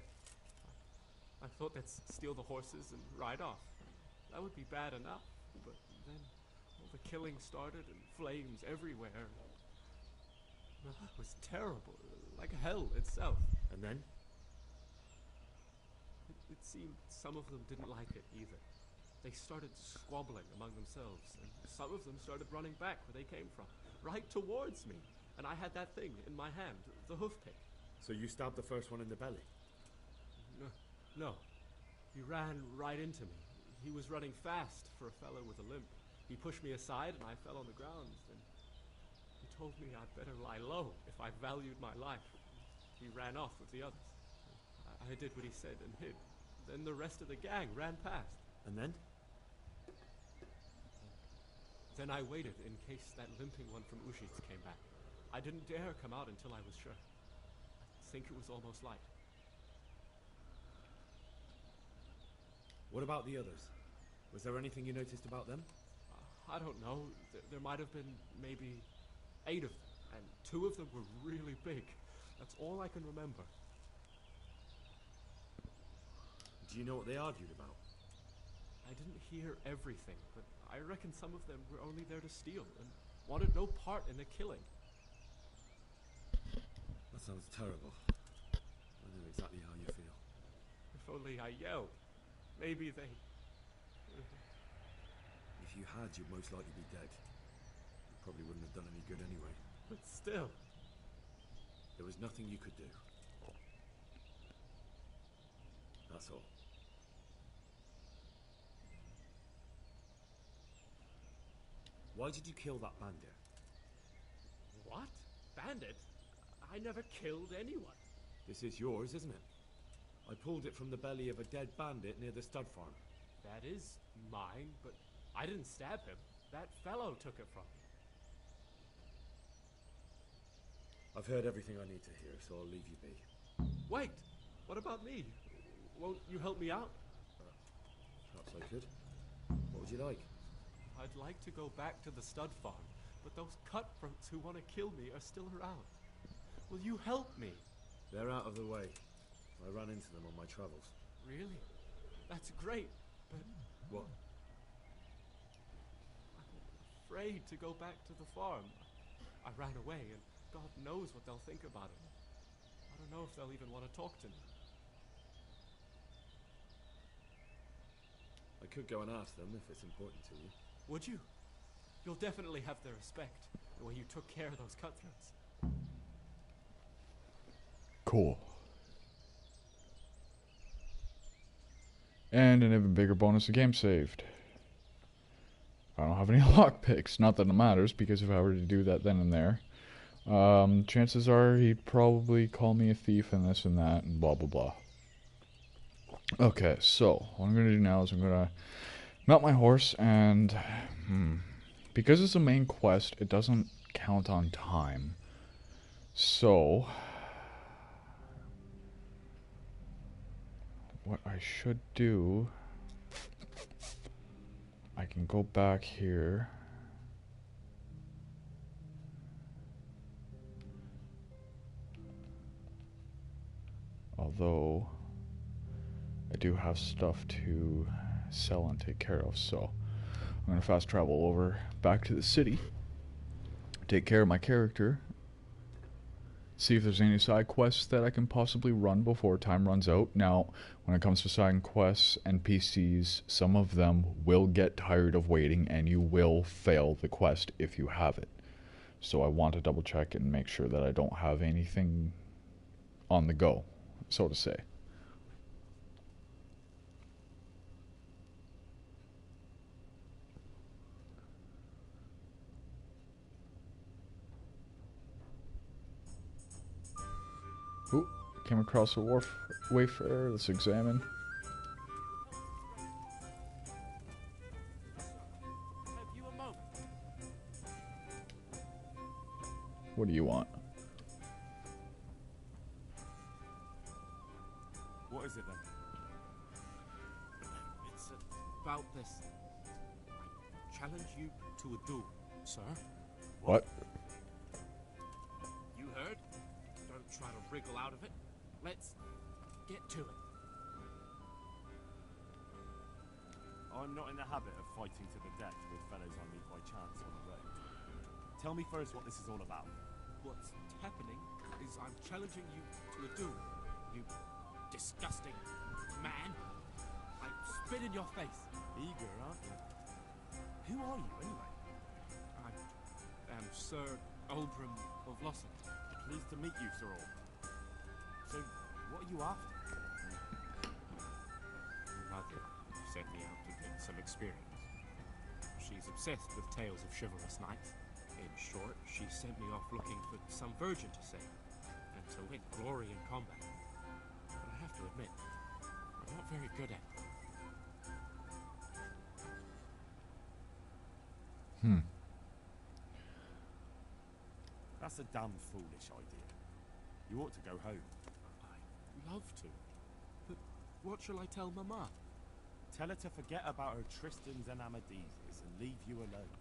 I thought they'd steal the horses and ride off. That would be bad enough, but then all the killing started and flames everywhere. It was terrible, like hell itself. And then? It seemed some of them didn't like it either. They started squabbling among themselves, and some of them started running back where they came from, right towards me. And I had that thing in my hand, the hoof pick. So you stabbed the first one in the belly? No. He ran right into me. He was running fast for a fellow with a limp. He pushed me aside and I fell on the ground. And he told me I'd better lie low if I valued my life. He ran off with the others. I did what he said and hid. Then the rest of the gang ran past. And then? Then I waited in case that limping one from Ushit's came back. I didn't dare come out until I was sure. I think it was almost light. What about the others? Was there anything you noticed about them? I don't know. There might have been maybe 8 of them, and 2 of them were really big. That's all I can remember. Do you know what they argued about? I didn't hear everything, but I reckon some of them were only there to steal and wanted no part in the killing. That sounds terrible. I know exactly how you feel. If only I yelled. Maybe they... If you had, you'd most likely be dead. You probably wouldn't have done any good anyway. But still... There was nothing you could do. That's all. Why did you kill that bandit? What? Bandit? I never killed anyone. This is yours, isn't it? I pulled it from the belly of a dead bandit near the stud farm. That is mine, but I didn't stab him. That fellow took it from me. I've heard everything I need to hear, so I'll leave you be. Wait! What about me? Won't you help me out? Perhaps I could. What would you like? I'd like to go back to the stud farm, but those cutthroats who want to kill me are still around. Will you help me? They're out of the way. I ran into them on my travels. Really? That's great, but What? I'm afraid to go back to the farm. I ran away, and God knows what they'll think about it. I don't know if they'll even want to talk to me. I could go and ask them if it's important to you. Would you? You'll definitely have their respect, the way you took care of those cutthroats. Cool. And an even bigger bonus, the game saved. I don't have any lockpicks. Not that it matters, because if I were to do that then and there, chances are he'd probably call me a thief and this and that and blah blah blah. Okay, so what I'm going to do now is I'm going to mount my horse and because it's a main quest, it doesn't count on time. So what I should do, I can go back here. Although I do have stuff to sell and take care of, so I'm going to fast travel over back to the city, take care of my character, see if there's any side quests that I can possibly run before time runs out. Now, when it comes to side quests, NPCs, some of them will get tired of waiting and you will fail the quest if you have it. So I want to double check and make sure that I don't have anything on the go, so to say. Ooh, came across a wayfarer. Let's examine. Have you a moment? What do you want? What is it then? It's about this. I challenge you to a duel, sir. What? You heard? Don't try to wriggle out of it. Let's get to it. I'm not in the habit of fighting to the death with fellows I meet by chance on the road. Tell me first what this is all about. What's happening is I'm challenging you to a duel. You disgusting man. I spit in your face. Eager, aren't you? Who are you, anyway? I am Sir Oldham of Lawson. Pleased to meet you, Sir Ol. So, what are you after? Mother sent me out to get some experience. She's obsessed with tales of chivalrous knights. In short, she sent me off looking for some virgin to save, and to win glory in combat. But I have to admit, I'm not very good at it. That's a damn foolish idea. You ought to go home. I'd love to. But what shall I tell Mama? Tell her to forget about her Tristans and Amadeses and leave you alone.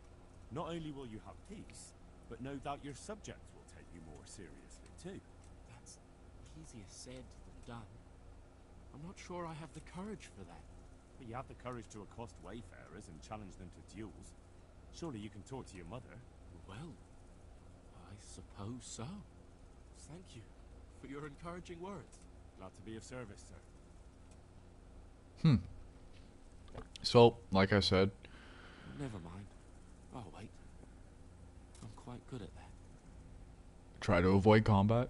Not only will you have peace, but no doubt your subjects will take you more seriously too. That's easier said than done. I'm not sure I have the courage for that. But you have the courage to accost wayfarers and challenge them to duels. Surely you can talk to your mother. Well, I suppose so. Thank you for your encouraging words. Glad to be of service, sir. So, like I said, Never mind. I'll wait. I'm quite good at that. try to avoid combat.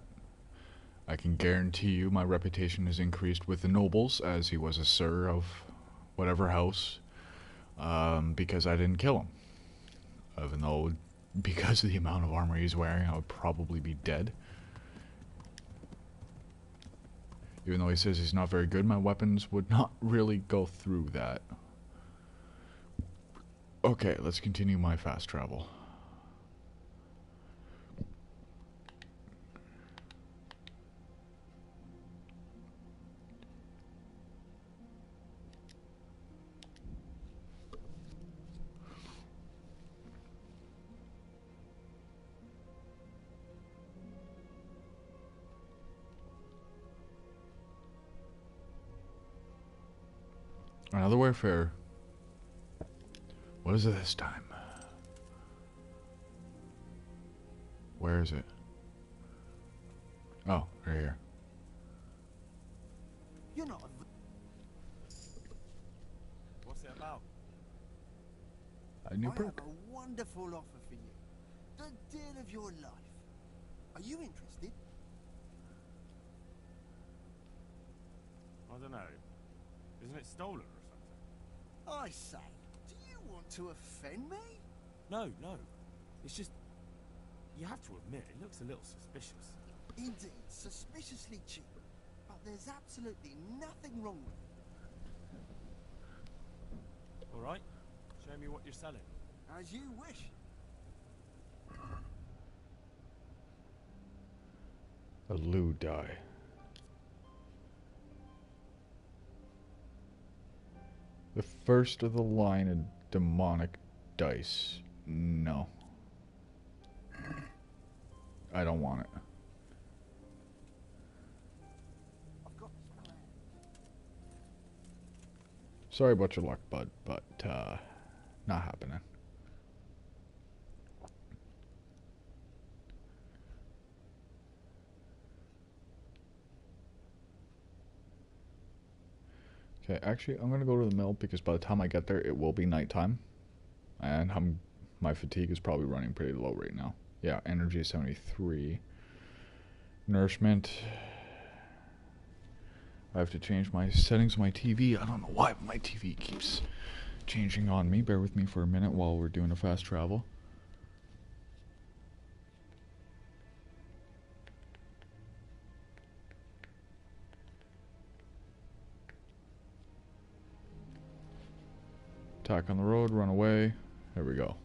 I can guarantee you my reputation is increased with the nobles, as he was a sir of whatever house, because I didn't kill him. Even though, because of the amount of armor he's wearing, I would probably be dead. Even though he says he's not very good, my weapons would not really go through that. Okay, let's continue my fast travel. Another wayfarer. What is it this time? Where is it? Oh, right here. You're not What's it about? A new I have perk. a wonderful offer for you. The deal of your life. Are you interested? I don't know. Isn't it stolen or something? I say, do you want to offend me? No, no. It's just... You have to admit, it looks a little suspicious. Indeed, suspiciously cheap. But there's absolutely nothing wrong with it. Alright, show me what you're selling. As you wish. A Lu die. The first of the line of demonic dice. No. I don't want it. I've got this plan. Sorry about your luck, bud, but not happening. Okay, actually, I'm gonna go to the mill because by the time I get there, it will be nighttime, and my fatigue is probably running pretty low right now. Yeah, energy is 73. Nourishment. I have to change my settings on my TV. I don't know why my TV keeps changing on me. Bear with me for a minute while we're doing a fast travel. Attack on the road, run away. There we go.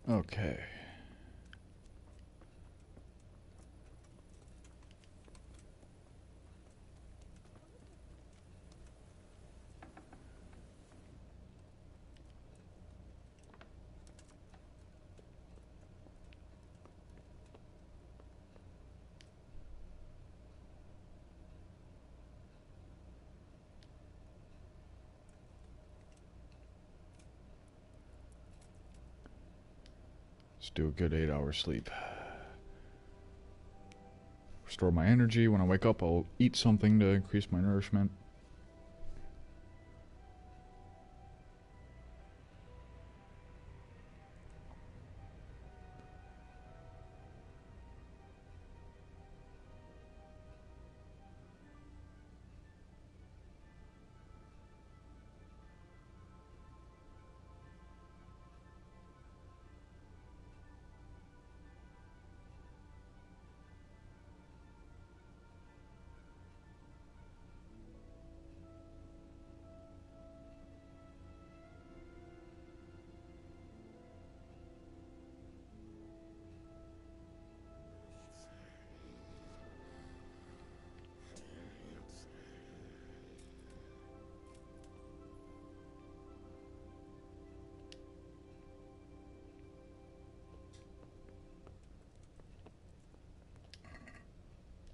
Okay. Let's do a good 8-hour sleep. Restore my energy. When I wake up, I'll eat something to increase my nourishment.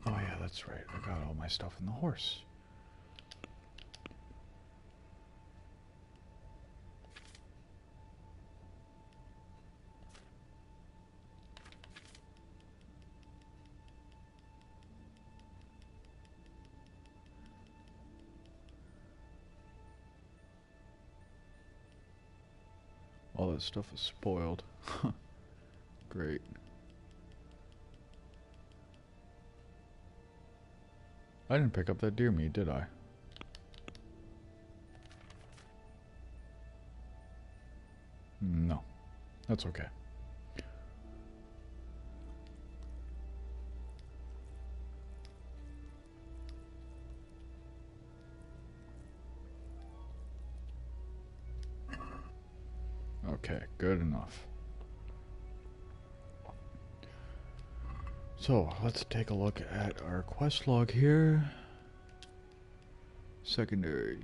Oh yeah, that's right. I got all my stuff in the horse. All that stuff is spoiled. Great. I didn't pick up that deer meat, did I? No. That's okay. Okay, good enough. So, let's take a look at our quest log here. Secondary.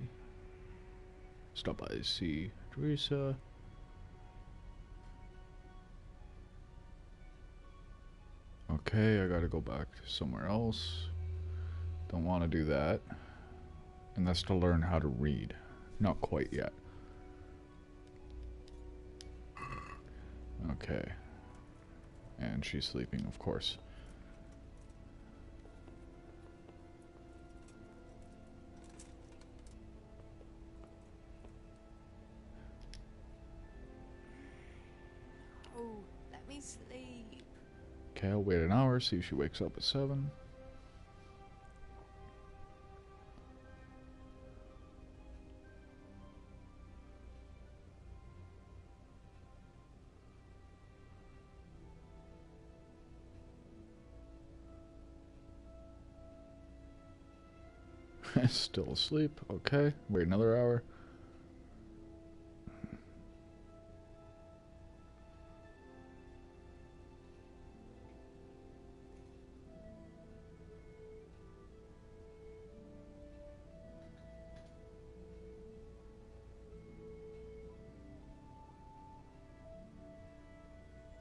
Stop by see Teresa. Okay, I gotta go back somewhere else. Don't want to do that. And that's to learn how to read. Not quite yet. Okay. And she's sleeping, of course. Oh, let me sleep. Okay, I'll wait an hour, see if she wakes up at 7. Still asleep. Okay, wait another hour.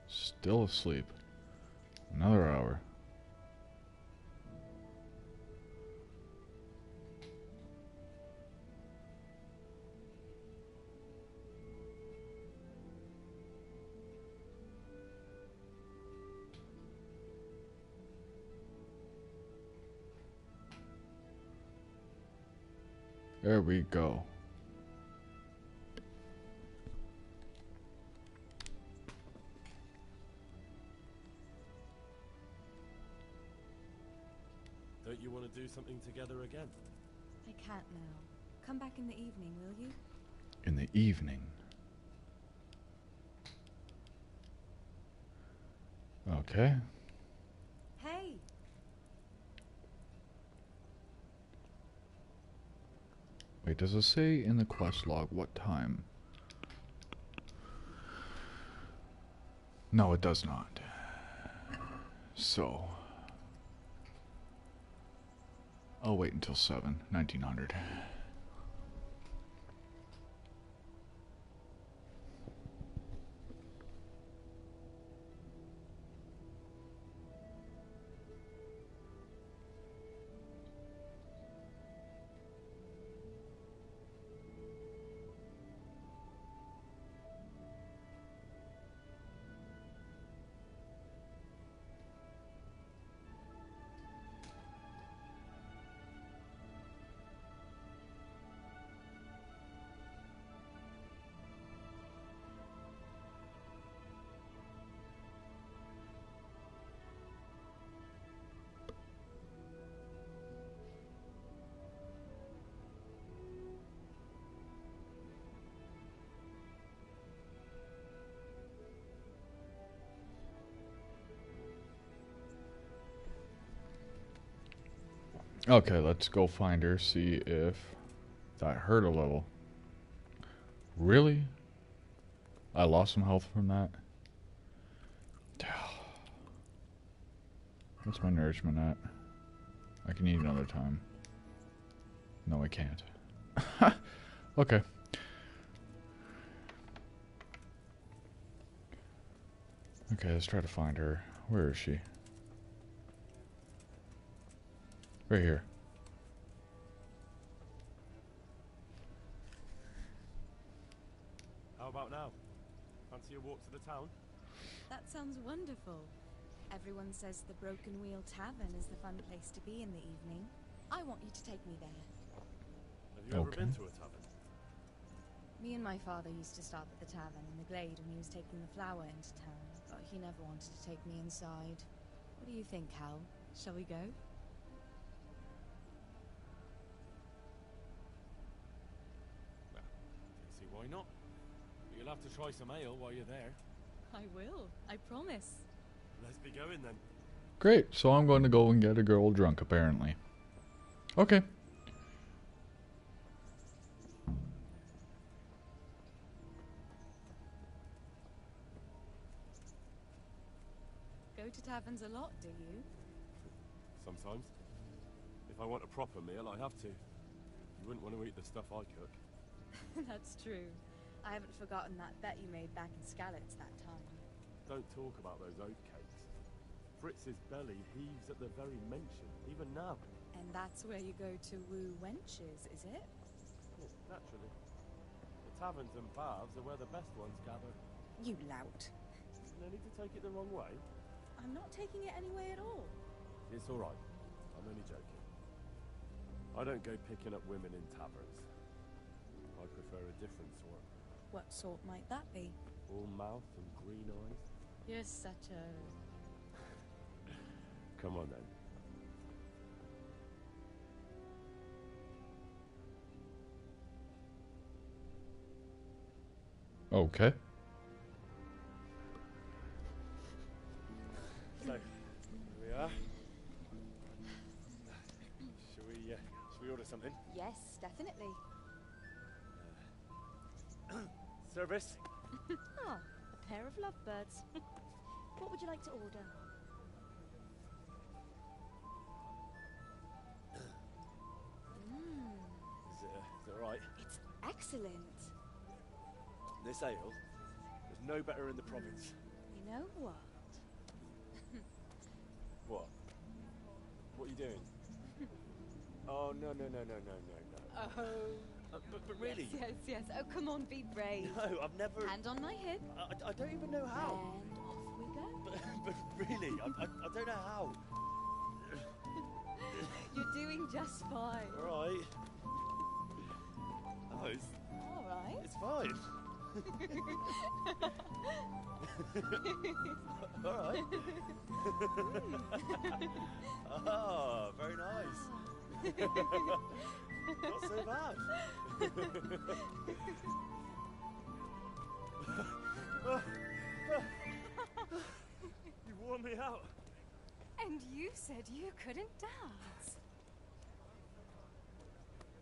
Still asleep. Another hour. There we go. Don't you want to do something together again? I can't now. Come back in the evening, will you? In the evening. Okay. Hey! Wait, does it say in the quest log what time? No, it does not. So, I'll wait until 1900. Okay, let's go find her, see if that hurt a little. Really? I lost some health from that? What's my nourishment at? I can eat another time. No, I can't. Okay. Okay, let's try to find her. Where is she? Right here. How about now? Fancy a walk to the town? That sounds wonderful. Everyone says the Broken Wheel Tavern is the fun place to be in the evening. I want you to take me there. Have you ever Okay. been to a tavern? Me and my father used to stop at the tavern in the Glade when he was taking the flour into town, but he never wanted to take me inside. What do you think, Hal? Shall we go? Don't see why not. But you'll have to try some ale while you're there. I will. I promise. Let's be going then. Great, so I'm going to go and get a girl drunk, apparently. Okay. Go to taverns a lot, do you? Sometimes. If I want a proper meal, I have to. You wouldn't want to eat the stuff I cook. That's true. I haven't forgotten that bet you made back in Skalitz that time. Don't talk about those oatcakes. Fritz's belly heaves at the very mention, even now. And that's where you go to woo wenches, is it? Yes, naturally. The taverns and baths are where the best ones gather. You lout. No need to take it the wrong way. I'm not taking it any way at all. It's all right. I'm only joking. I don't go picking up women in taverns. I prefer a different sort. What sort might that be? All mouth and green eyes. You're such a... Come on then. Okay. So, here we are. Shall we order something? Yes, definitely. Service? Ah, a pair of lovebirds. What would you like to order? Is it alright? It's excellent. This ale? There's no better in the province. You know what? What? What are you doing? Oh, no. Oh. But really? Yes. Oh, come on, be brave. No, I've never... Hand on my hip. I don't even know how. And off we go. But really, I don't know how. You're doing just fine. Alright. All right. Oh, very nice. Not so bad. You wore me out. And you said you couldn't dance.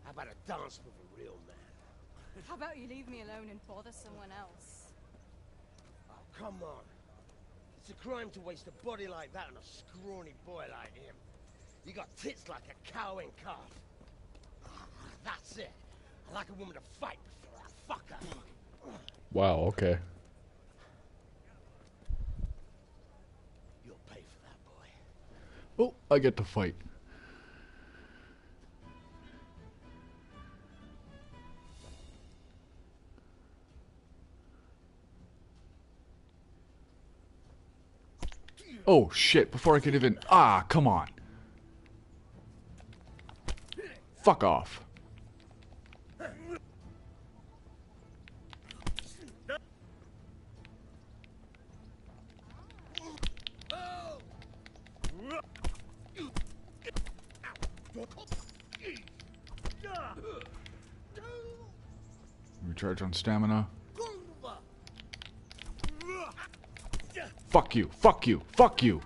How about a dance with a real man? How about you leave me alone and bother someone else? Oh, come on. It's a crime to waste a body like that on a scrawny boy like him. You got tits like a cow in calf. That's it. I like a woman to fight before I fuck her. Wow, okay. You'll pay for that, boy. Oh, I get to fight. Oh shit, before I could even... Ah, come on. Fuck off. Recharge on stamina. Fuck you, fuck you, fuck you.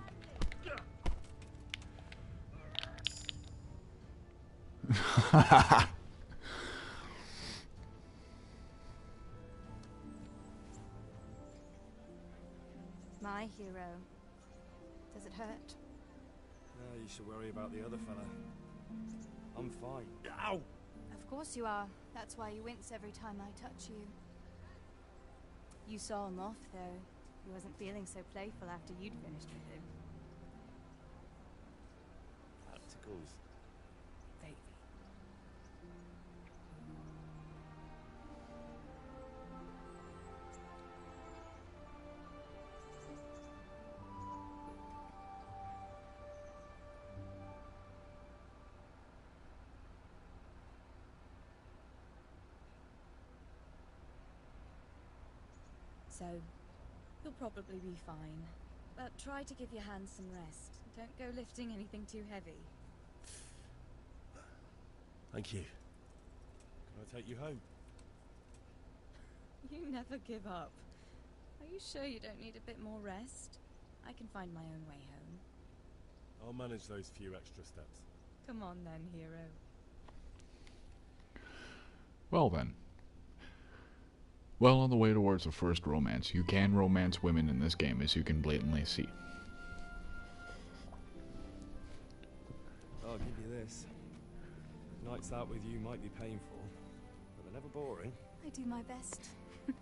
My hero. Does it hurt? No, you should worry about the other fella. I'm fine. Ow! Of course you are. That's why you wince every time I touch you. You saw him off, though. He wasn't feeling so playful after you'd finished with him. That tickles. Baby. So, you'll probably be fine. But try to give your hands some rest. Don't go lifting anything too heavy. Thank you. Can I take you home? You never give up. Are you sure you don't need a bit more rest? I can find my own way home. I'll manage those few extra steps. Come on then, hero. Well then. Well on the way towards the first romance. You can romance women in this game, as you can blatantly see. I'll give you this. Nights out with you might be painful, but they're never boring. I do my best. You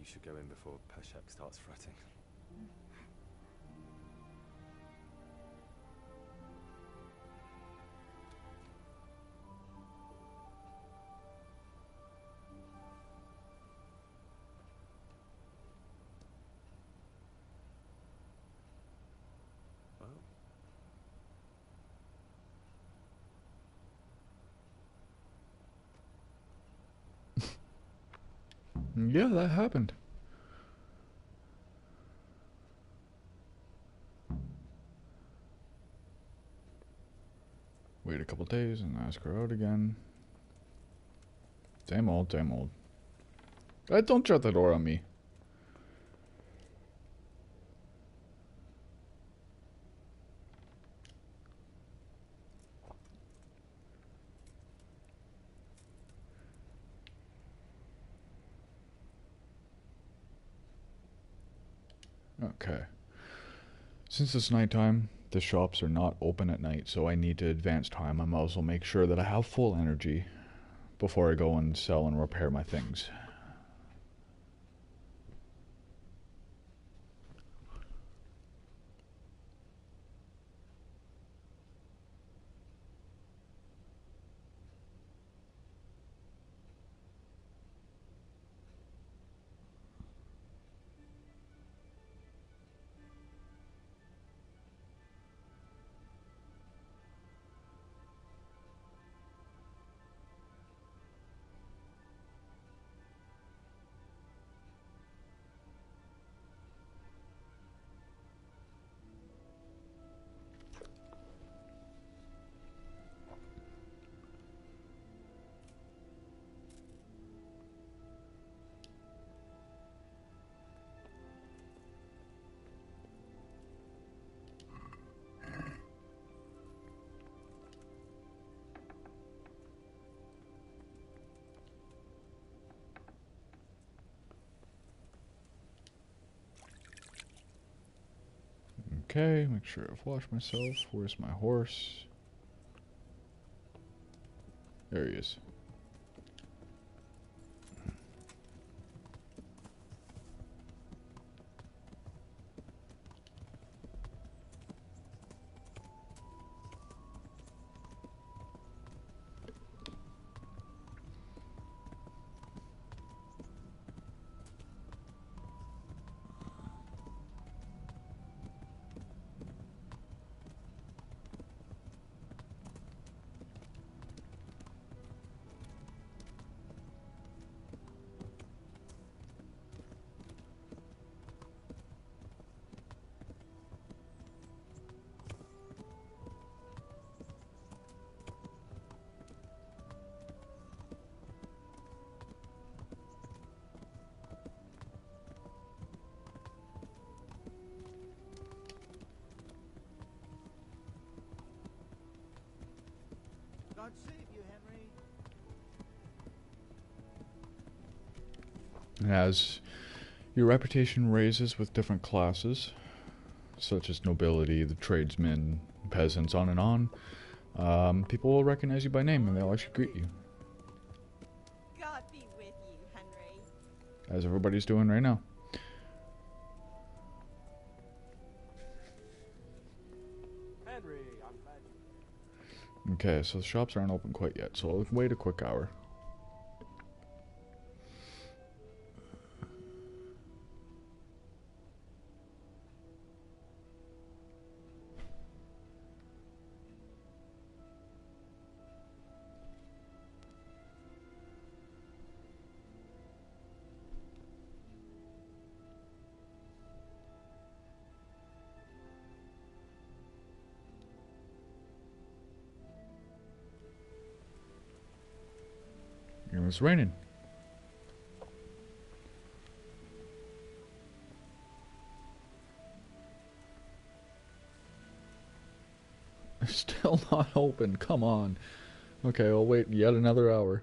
should go in before Peshek starts fretting. Yeah, that happened. Wait a couple days and ask her out again. Same old, same old. Don't shut the door on me. Okay. Since it's nighttime, the shops are not open at night, so I need to advance time. I might as well make sure that I have full energy before I go and sell and repair my things. okay. Make sure I've washed myself. Where's my horse? There he is. God save you, Henry. As your reputation raises with different classes, such as nobility, the tradesmen, peasants, on and on, people will recognize you by name and they'll actually greet you. God be with you, Henry. As everybody's doing right now. Henry, I'm glad you. Okay, so the shops aren't open quite yet, so I'll wait a quick hour. It was raining. Still not open. Come on. Okay, I'll wait yet another hour.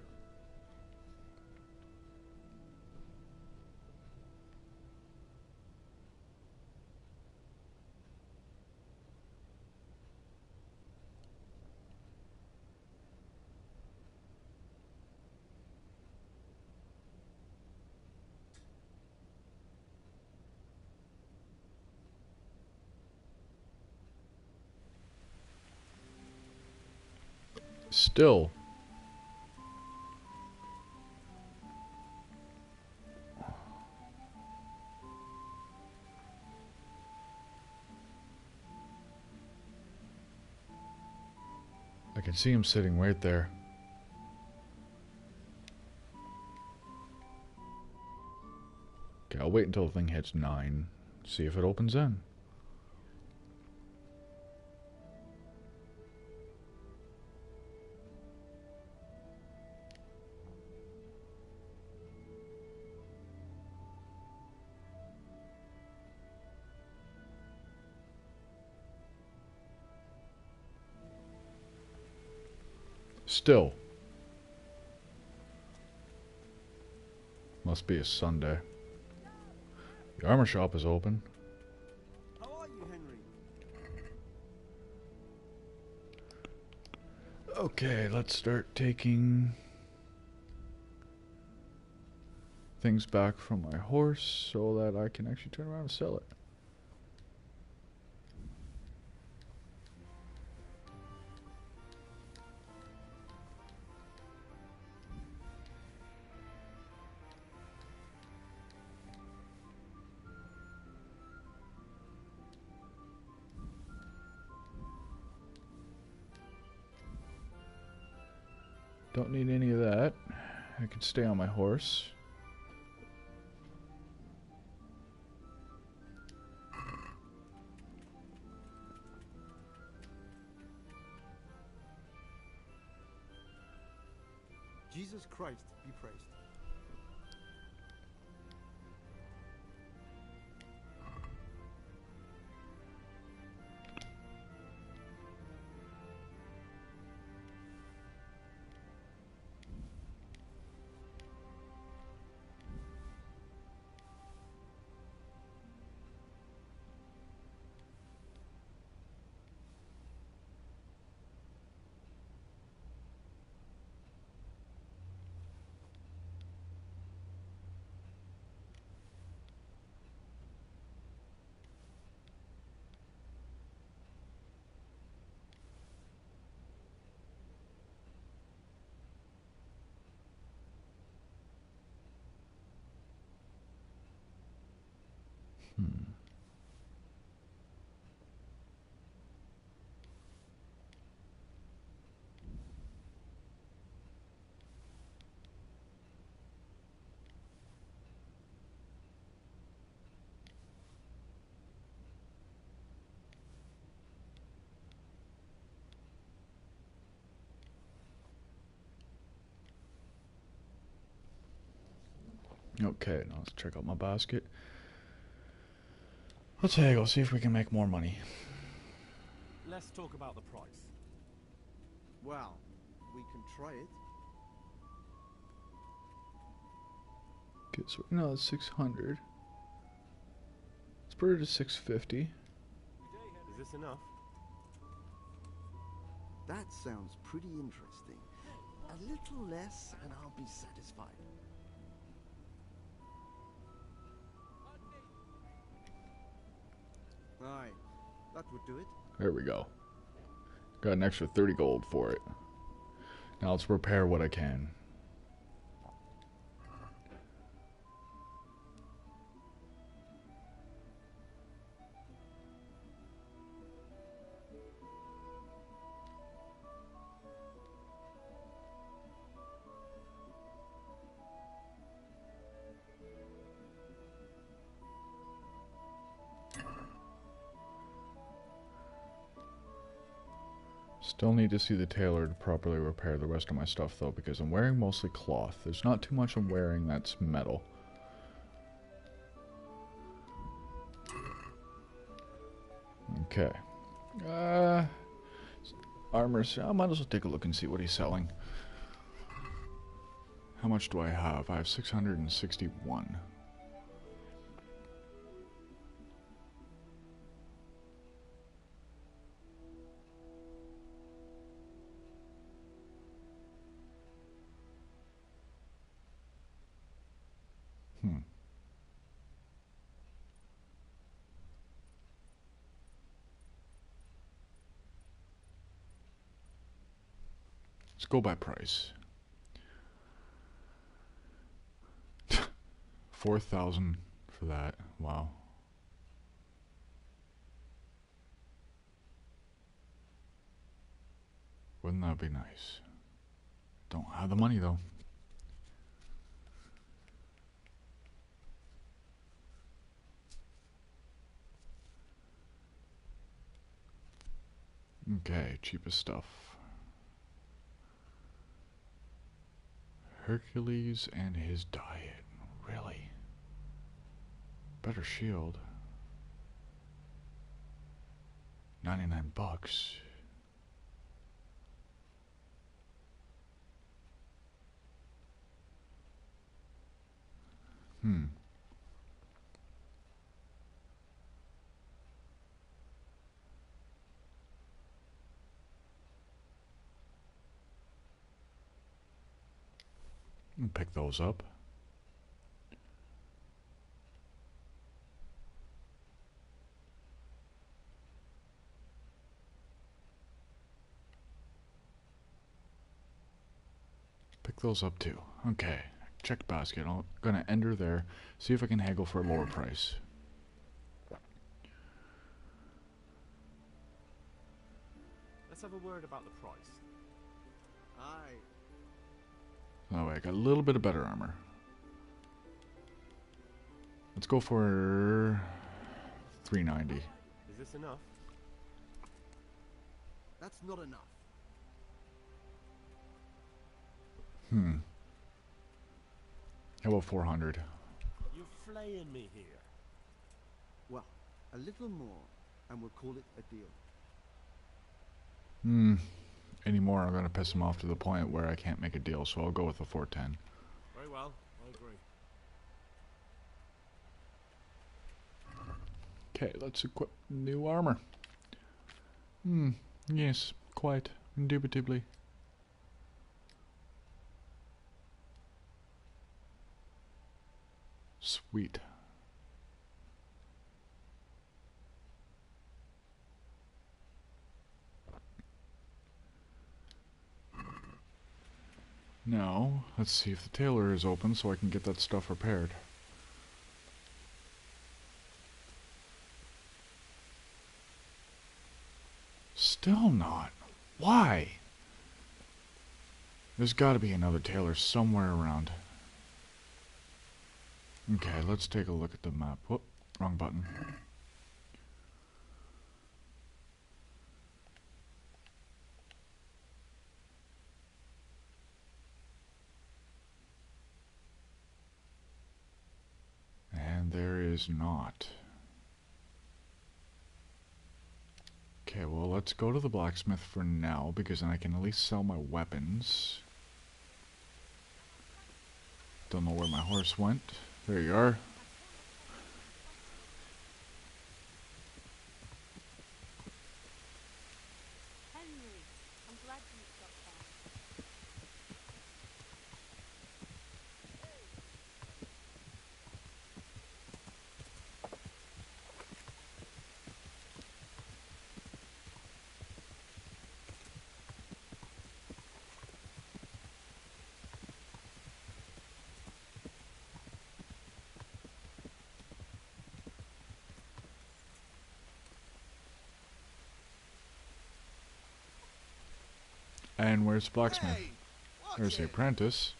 Still. I can see him sitting right there. Okay, I'll wait until the thing hits 9. See if it opens then. Still. Must be a Sunday. The armor shop is open. How are you, Henry? Okay, let's start taking things back from my horse so that I can actually turn around and sell it. Don't need any of that. I can stay on my horse. Jesus Christ be praised. Okay, now let's check out my basket. Let's haggle, see if we can make more money. Let's talk about the price. Well, we can try it. Okay, so no, it's 600. Let's put it to 650. Is this enough? That sounds pretty interesting. A little less and I'll be satisfied. Aye, that would do it. There we go. Got an extra 30 gold for it. Now let's repair what I can. Still need to see the tailor to properly repair the rest of my stuff though, because I'm wearing mostly cloth. There's not too much I'm wearing that's metal. Okay. Armor, I might as well take a look and see what he's selling. How much do I have? I have 661. Let's go by price. 4,000 for that. Wow. Wouldn't that be nice? Don't have the money though. Okay, cheapest stuff. Hercules and his diet. Really? Better shield. 99 bucks. Pick those up. Pick those up too. Okay. Check basket. I'm gonna enter there. See if I can haggle for a lower price. Let's have a word about the price. Aye. Oh, I got a little bit of better armor. Let's go for 390. Is this enough? That's not enough. How about 400? You're flaying me here. Well, a little more and we'll call it a deal. Any more, I'm gonna piss him off to the point where I can't make a deal, so I'll go with the 410. Very well, I agree. Okay, let's equip new armor. Yes, quite indubitably. Sweet. Now, let's see if the tailor is open so I can get that stuff repaired. Still not. Why? There's gotta be another tailor somewhere around. Okay, let's take a look at the map. Whoop, wrong button. And there is not. Okay, well, let's go to the blacksmith for now, because then I can at least sell my weapons. Don't know where my horse went. There you are. Henry, I'm glad you stopped by. And where's the blacksmith? Hey, watch There's the it. apprentice.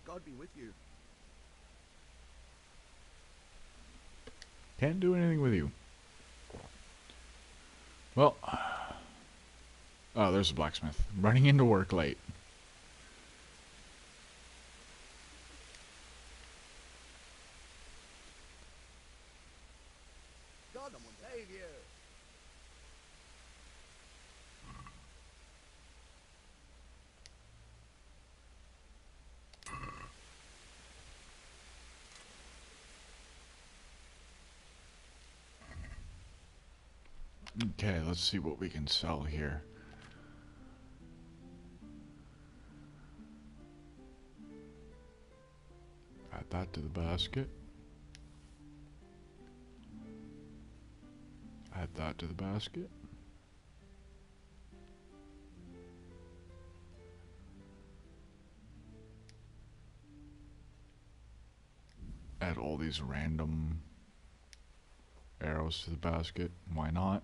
God be with you. Can't do anything with you. Well, oh, there's the blacksmith. Running into work late. God save you. Okay, let's see what we can sell here. Add that to the basket. Add that to the basket. Add all these random arrows to the basket. Why not?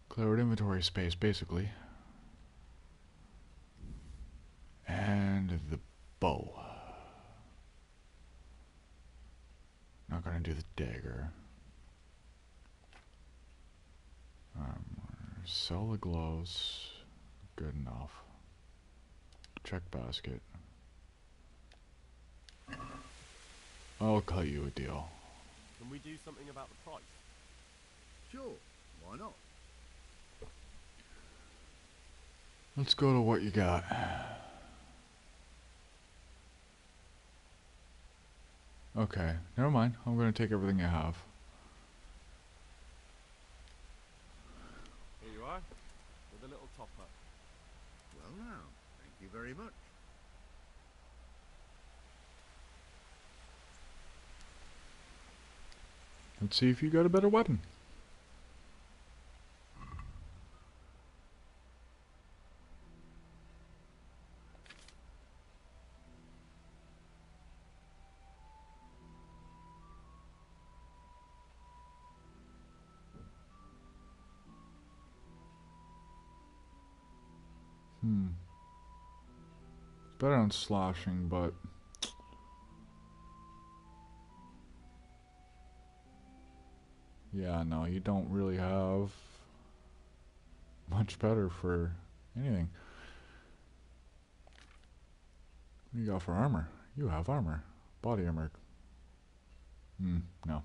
Clear out inventory space, basically. And the bow. Not gonna do the dagger. Sell the gloves. Good enough. Check basket. I'll cut you a deal. Can we do something about the price? Sure, why not? Let's go to what you got. Okay, never mind. I'm gonna take everything I have. Here you are, with a little top up. Well now, thank you very much. Let's see if you got a better weapon. It's better on slashing, but yeah, no, you don't really have much better for anything. What do you got for armor? You have armor. Body armor. No.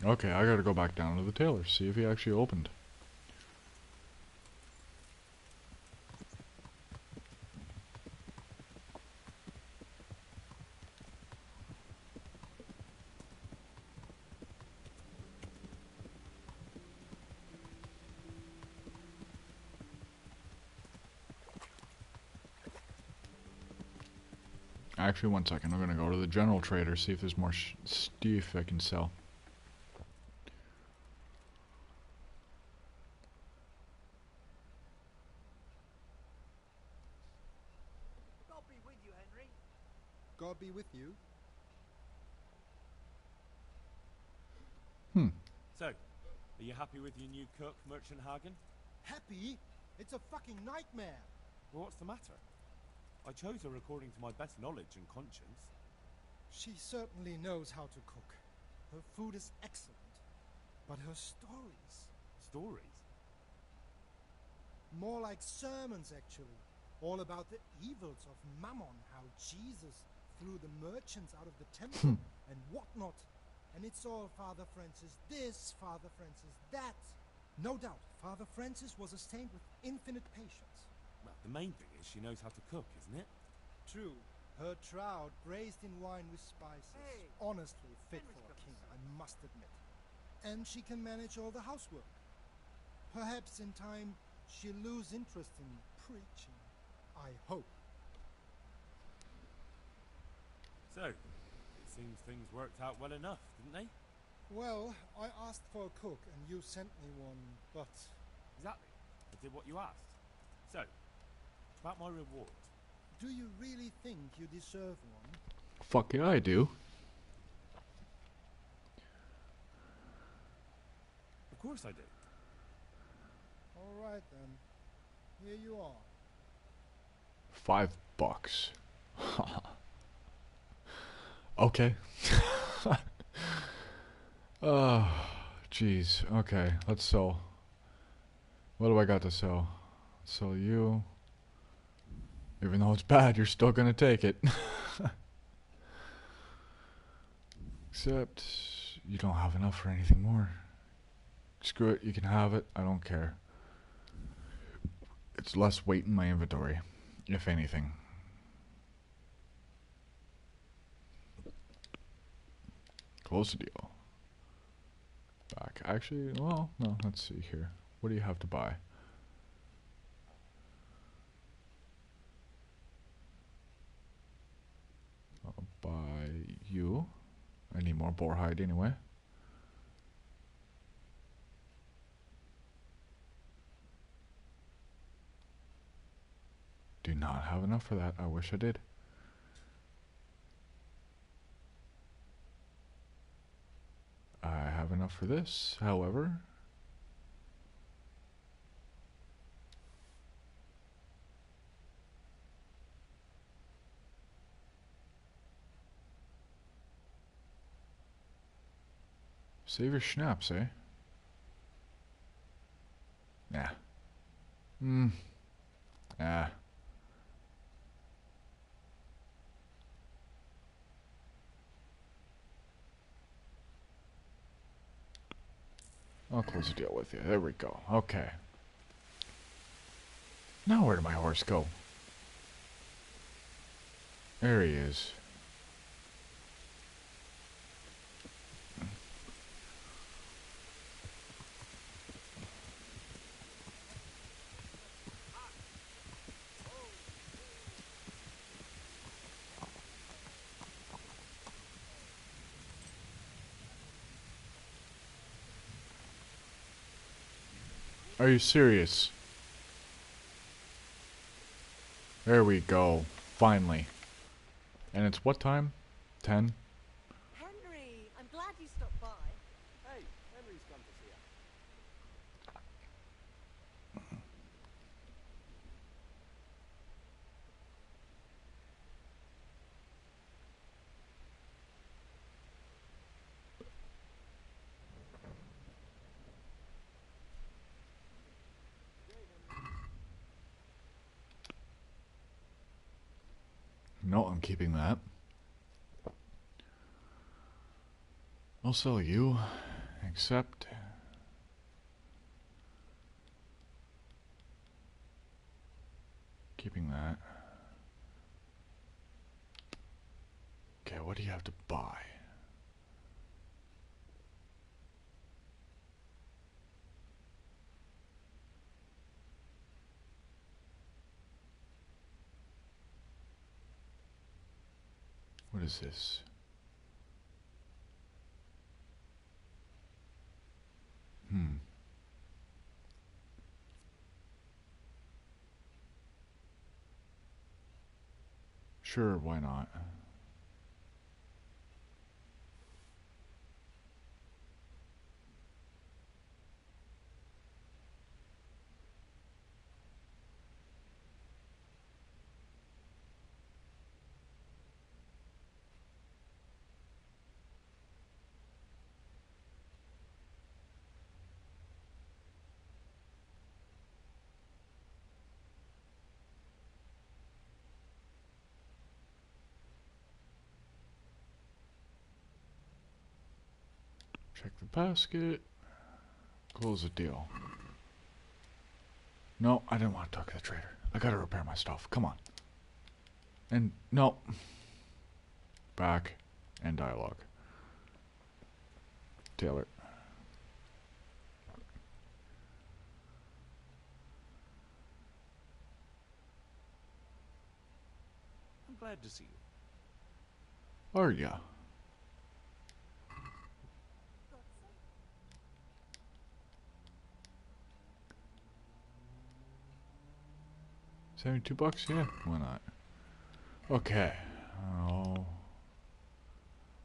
Okay, I gotta go back down to the tailor, see if he actually opened. Actually, one second. I'm gonna go to the general trader, see if there's more stuff I can sell. God be with you, Henry. God be with you. So, are you happy with your new cook, Merchant Hagen? Happy? It's a fucking nightmare. Well, what's the matter? I chose her according to my best knowledge and conscience. She certainly knows how to cook. Her food is excellent. But her stories... Stories? More like sermons, actually. All about the evils of Mammon, how Jesus threw the merchants out of the temple and whatnot. And it's all Father Francis this, Father Francis that. No doubt, Father Francis was a saint with infinite patience. Well, the main thing is she knows how to cook, isn't it? True. Her trout braised in wine with spices. Honestly fit for a king, I must admit. And she can manage all the housework. Perhaps in time she'll lose interest in preaching. I hope. So, it seems things worked out well enough, didn't they? Well, I asked for a cook and you sent me one, but... Exactly. I did what you asked. So, about my reward. Do you really think you deserve one? Fuck yeah, I do. Of course I do. Alright then. Here you are. $5. Okay. Oh, jeez. Okay, let's sell. What do I got to sell? Sell you. Even though it's bad, you're still gonna take it. Except, you don't have enough for anything more. Screw it, you can have it. I don't care. It's less weight in my inventory, if anything. Close the deal. Back. Actually, well, no, let's see here. What do you have to buy? I'll buy you. I need more boar hide anyway. Do not have enough for that. I wish I did. I have enough for this, however. Save your schnapps, eh? Nah. Nah. I'll close the deal with you. There we go. Okay. Now where did my horse go? There he is. Are you serious? There we go. Finally. And it's what time? 10? Henry, I'm glad you stopped by. Hey, Henry's come to see us. No, I'm keeping that. I'll sell you, except... keeping that. Okay, what do you have to buy? What is this? Sure, why not? Check the basket. Close the deal. No, I didn't want to talk to the trader. I gotta repair my stuff. Come on. And no. Back and dialogue. Taylor. I'm glad to see you. Are ya? $72? Yeah, why not? Okay. Oh.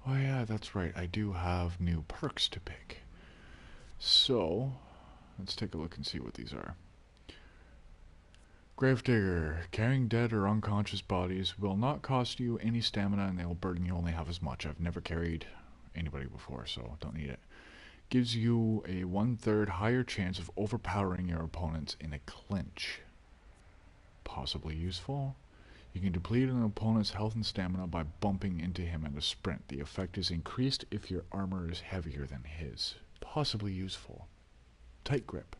Oh yeah, that's right. I do have new perks to pick. So, let's take a look and see what these are. Gravedigger. Carrying dead or unconscious bodies will not cost you any stamina and they will burden you only half as much. I've never carried anybody before, so don't need it. Gives you a 1/3 higher chance of overpowering your opponents in a clinch. Possibly useful. You can deplete an opponent's health and stamina by bumping into him at a sprint. The effect is increased if your armor is heavier than his. Possibly useful. Tight grip.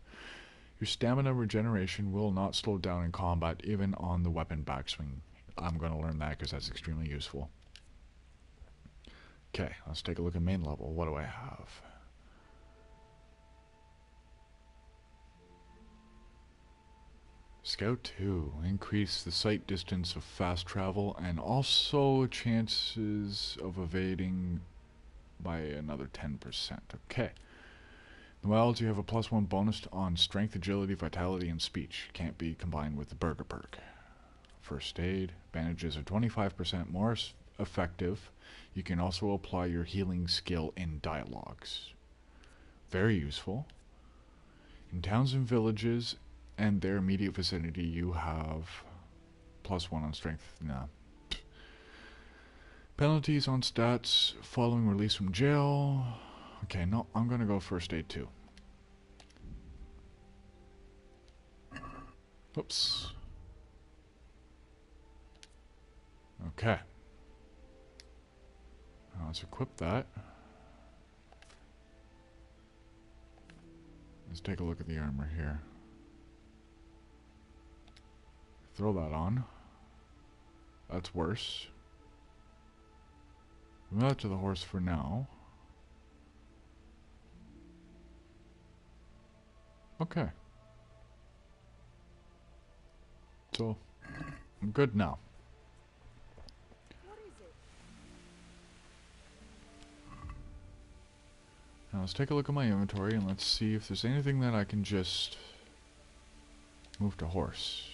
Your stamina regeneration will not slow down in combat, even on the weapon backswing. I'm going to learn that because that's extremely useful. Okay, let's take a look at main level. What do I have? Scout 2. Increase the sight distance of fast travel and also chances of evading by another 10%. Okay. In the wilds, you have a +1 bonus on strength, agility, vitality, and speech. Can't be combined with the burger perk. First aid. Bandages are 25% more effective. You can also apply your healing skill in dialogues. Very useful. In towns and villages and their immediate vicinity, you have +1 on strength. Nah. Penalties on stats following release from jail. Okay, no, I'm gonna go first aid too. Oops. Okay. Now let's equip that. Let's take a look at the armor here. Throw that on. That's worse. Move that to the horse for now. Okay. So, I'm good now. What is it? Now let's take a look at my inventory and let's see if there's anything that I can just move to horse.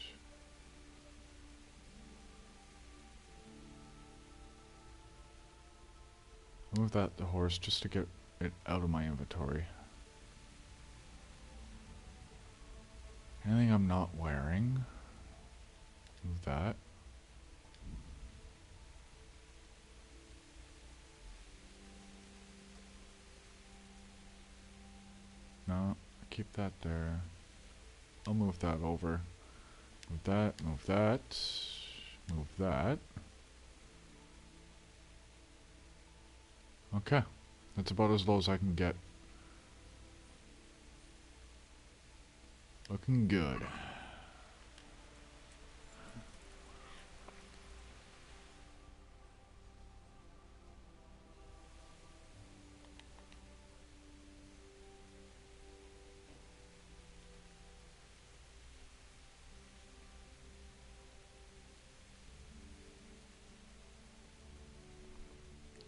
Move that to horse just to get it out of my inventory. Anything I'm not wearing. Move that. No, keep that there. I'll move that over. Move that, move that, move that. Okay, that's about as low as I can get. Looking good.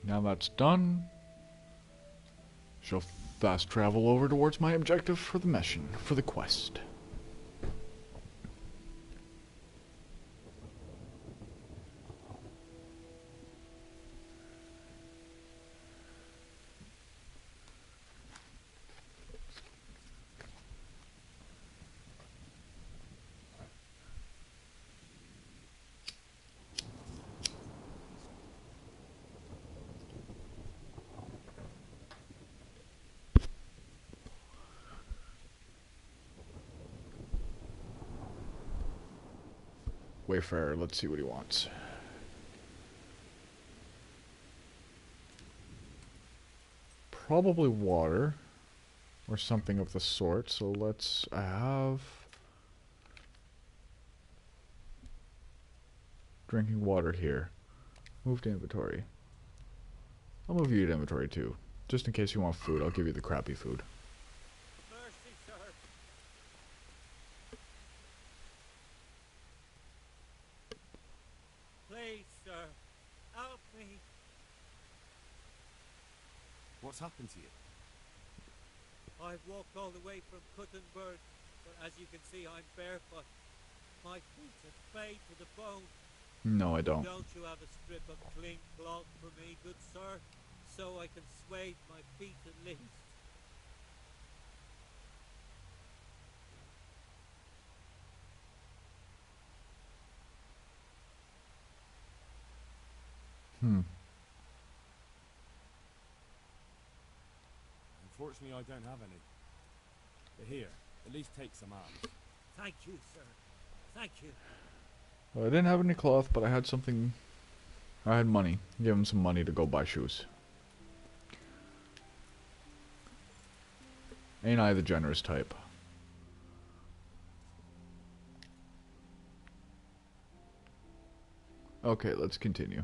Now that's done, shall fast travel over towards my objective for the mission, for the quest. Wayfarer, let's see what he wants. Probably water, or something of the sort, so let's have... drinking water here. Move to inventory. I'll move you to inventory too. Just in case you want food, I'll give you the crappy food. Mercy, sir. Please, sir. Help me. What's happened to you? I've walked all the way from Cuttenberg, but as you can see, I'm barefoot. My feet are flayed to the bone. No, I don't. Don't you have a strip of clean cloth for me, good sir? So I can swathe my feet at least. Unfortunately, I don't have any. But here, at least take some arms. Thank you, sir. Thank you. Well, I didn't have any cloth, but I had something... I had money. Give him some money to go buy shoes. Ain't I the generous type? Okay, let's continue.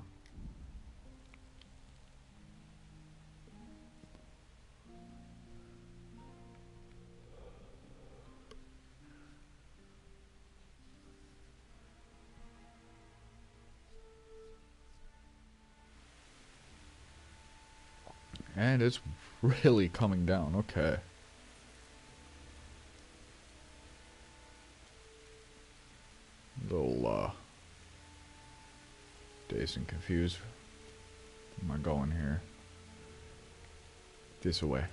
And it's really coming down, okay. Little, dazed and confused. Where am I going here? This way.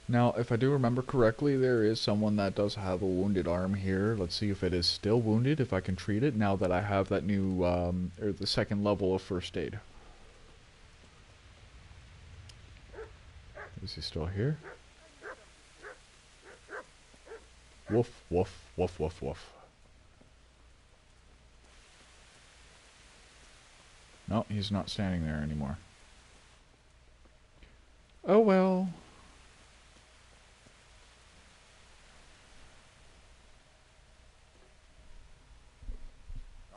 Now, if I do remember correctly, there is someone that does have a wounded arm here. Let's see if it is still wounded, if I can treat it, now that I have that new, or the second level of first aid. Is he still here? Woof, woof, woof, woof, woof. No, he's not standing there anymore. Oh well.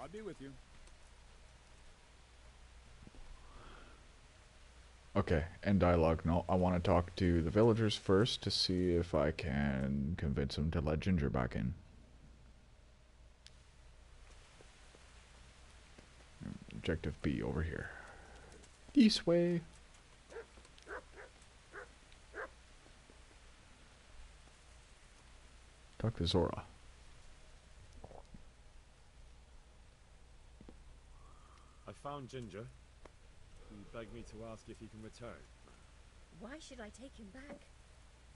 I'll be with you. Okay, end dialogue. No, I want to talk to the villagers first to see if I can convince them to let Ginger back in. Objective B over here. This way. Talk to Zora. I found Ginger. He begged me to ask if he can return. Why should I take him back?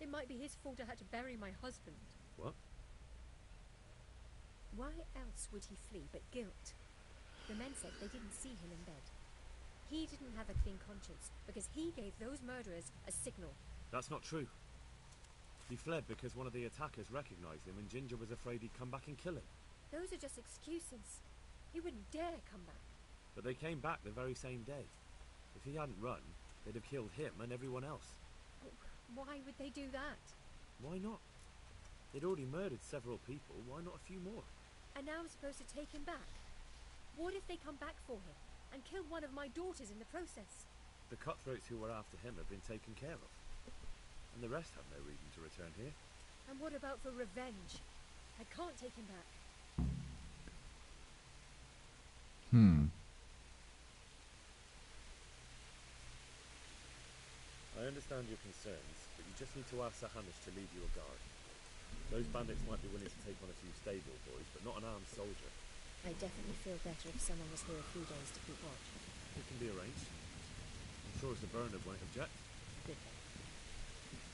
It might be his fault I had to bury my husband. What? Why else would he flee but guilt? The men said they didn't see him in bed. He didn't have a clean conscience because he gave those murderers a signal. That's not true. He fled because one of the attackers recognized him and Ginger was afraid he'd come back and kill him. Those are just excuses. He wouldn't dare come back. But they came back the very same day. If he hadn't run, they'd have killed him and everyone else. Why would they do that? Why not? They'd already murdered several people, why not a few more? And now I'm supposed to take him back? What if they come back for him and kill one of my daughters in the process? The cutthroats who were after him have been taken care of. And the rest have no reason to return here. And what about for revenge? I can't take him back. I understand your concerns, but you just need to ask Sahanish to leave you a guard. Those bandits might be willing to take on a few stable boys, but not an armed soldier. I definitely feel better if someone was here a few days to keep watch. It can be arranged. I'm sure Sir Bernard won't object. Good then.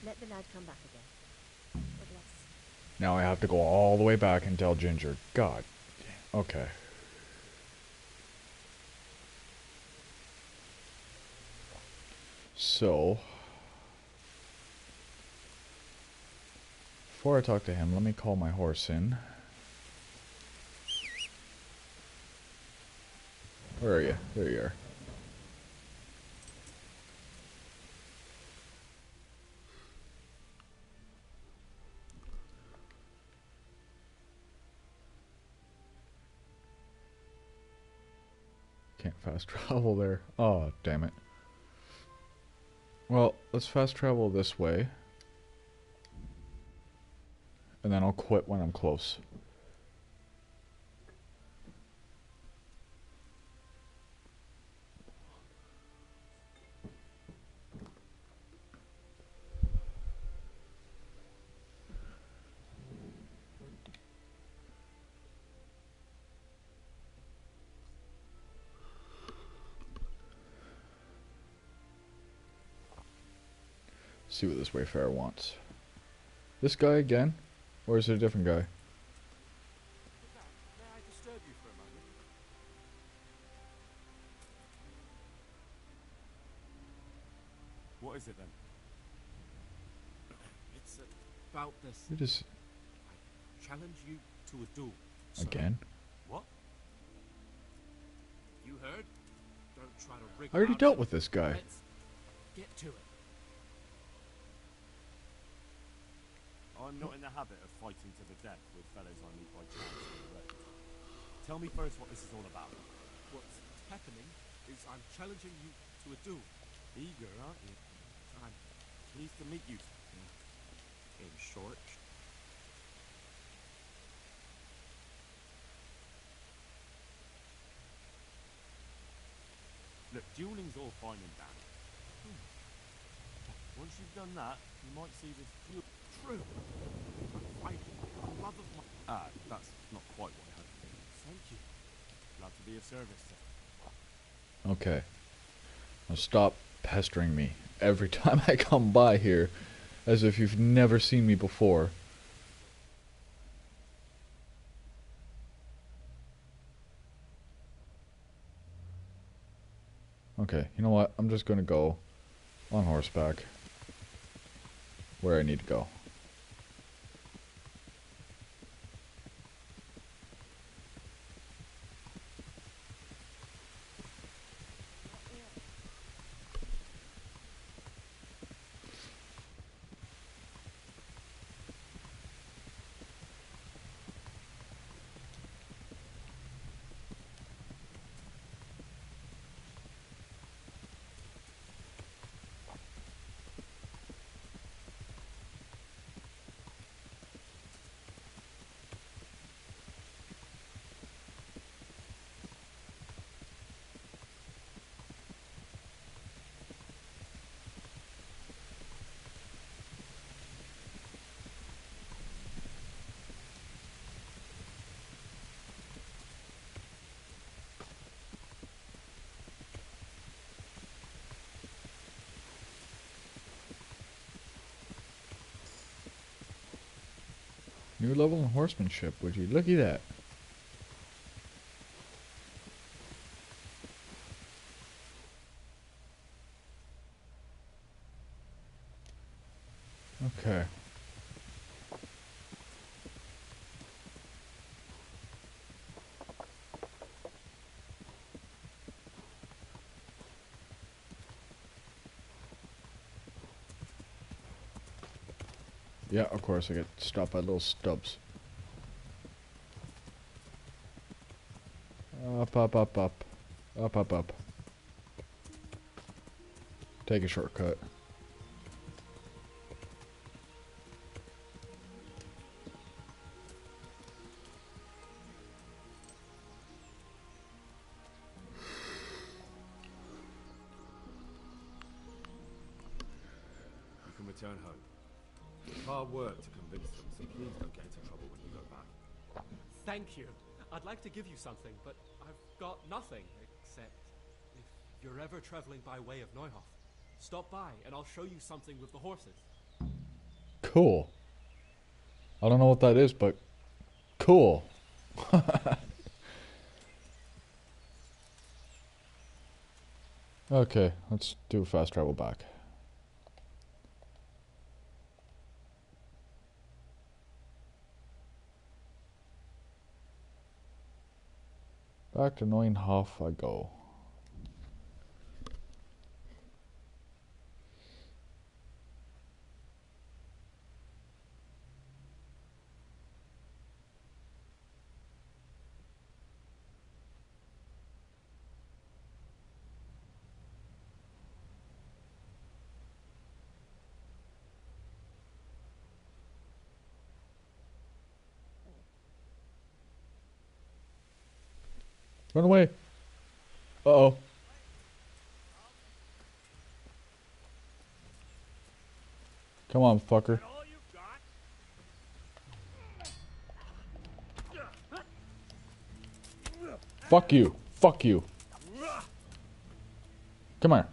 Let the lad come back again. God bless. Now I have to go all the way back and tell Ginger. God. Okay. So, before I talk to him, let me call my horse in. Where are you? There you are. Can't fast travel there. Oh, damn it. Well, let's fast travel this way. And then I'll quit when I'm close. See what this wayfarer wants. This guy again? Or is it a different guy? May I disturb you for a moment? What is it then? It's about this. It is I challenge you to a duel. Sir. again. What? You heard? Don't try to rig I already around dealt it. with this guy. Let's get to it. I'm not in the habit of fighting to the death with fellows I meet by chance on the road. Tell me first what this is all about. What's happening is I'm challenging you to a duel. Eager, aren't you? I'm Pleased to meet you. in short. Look, dueling's all fine and dandy. Once you've done that, you might see this duel. True. I'm fighting for the love of my... Ah, that's not quite what I had. Thank you. Glad to be of service, sir. Okay. Now stop pestering me every time I come by here, as if you've never seen me before. Okay, you know what? I'm just gonna go on horseback where I need to go. New level in horsemanship, would you? Look at that. Okay. Yeah, of course I get stopped by little stubs. Up, up, up, up. Up, up, up. Take a shortcut. return home. It's hard work to convince them, so please don't get into trouble when you go back. Thank you. I'd like to give you something, but I've got nothing, except if you're ever traveling by way of Neuhof, stop by and I'll show you something with the horses. Cool. I don't know what that is, but cool. Okay, let's do fast travel back. Back to Neuhof I go. Run away. Uh-oh. Come on, fucker. Fuck you. Fuck you. Come here.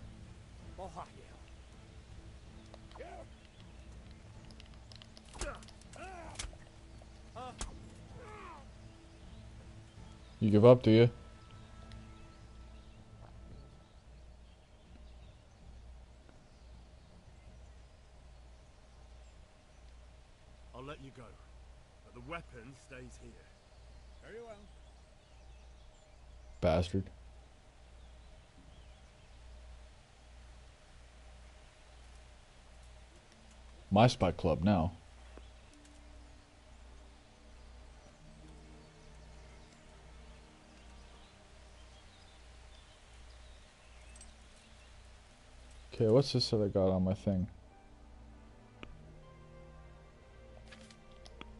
You give up, do you? I'll let you go, but the weapon stays here. Very well. Bastard. My spy club now. Okay, what's this that I got on my thing?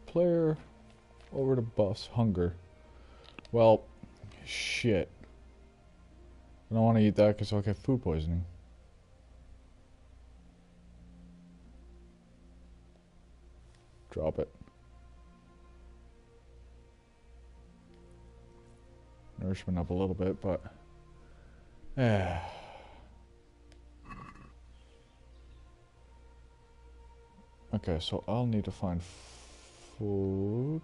Player over to bus hunger. Well, shit. I don't want to eat that because I'll get food poisoning. Drop it. Nourishment up a little bit, but okay, so I'll need to find food.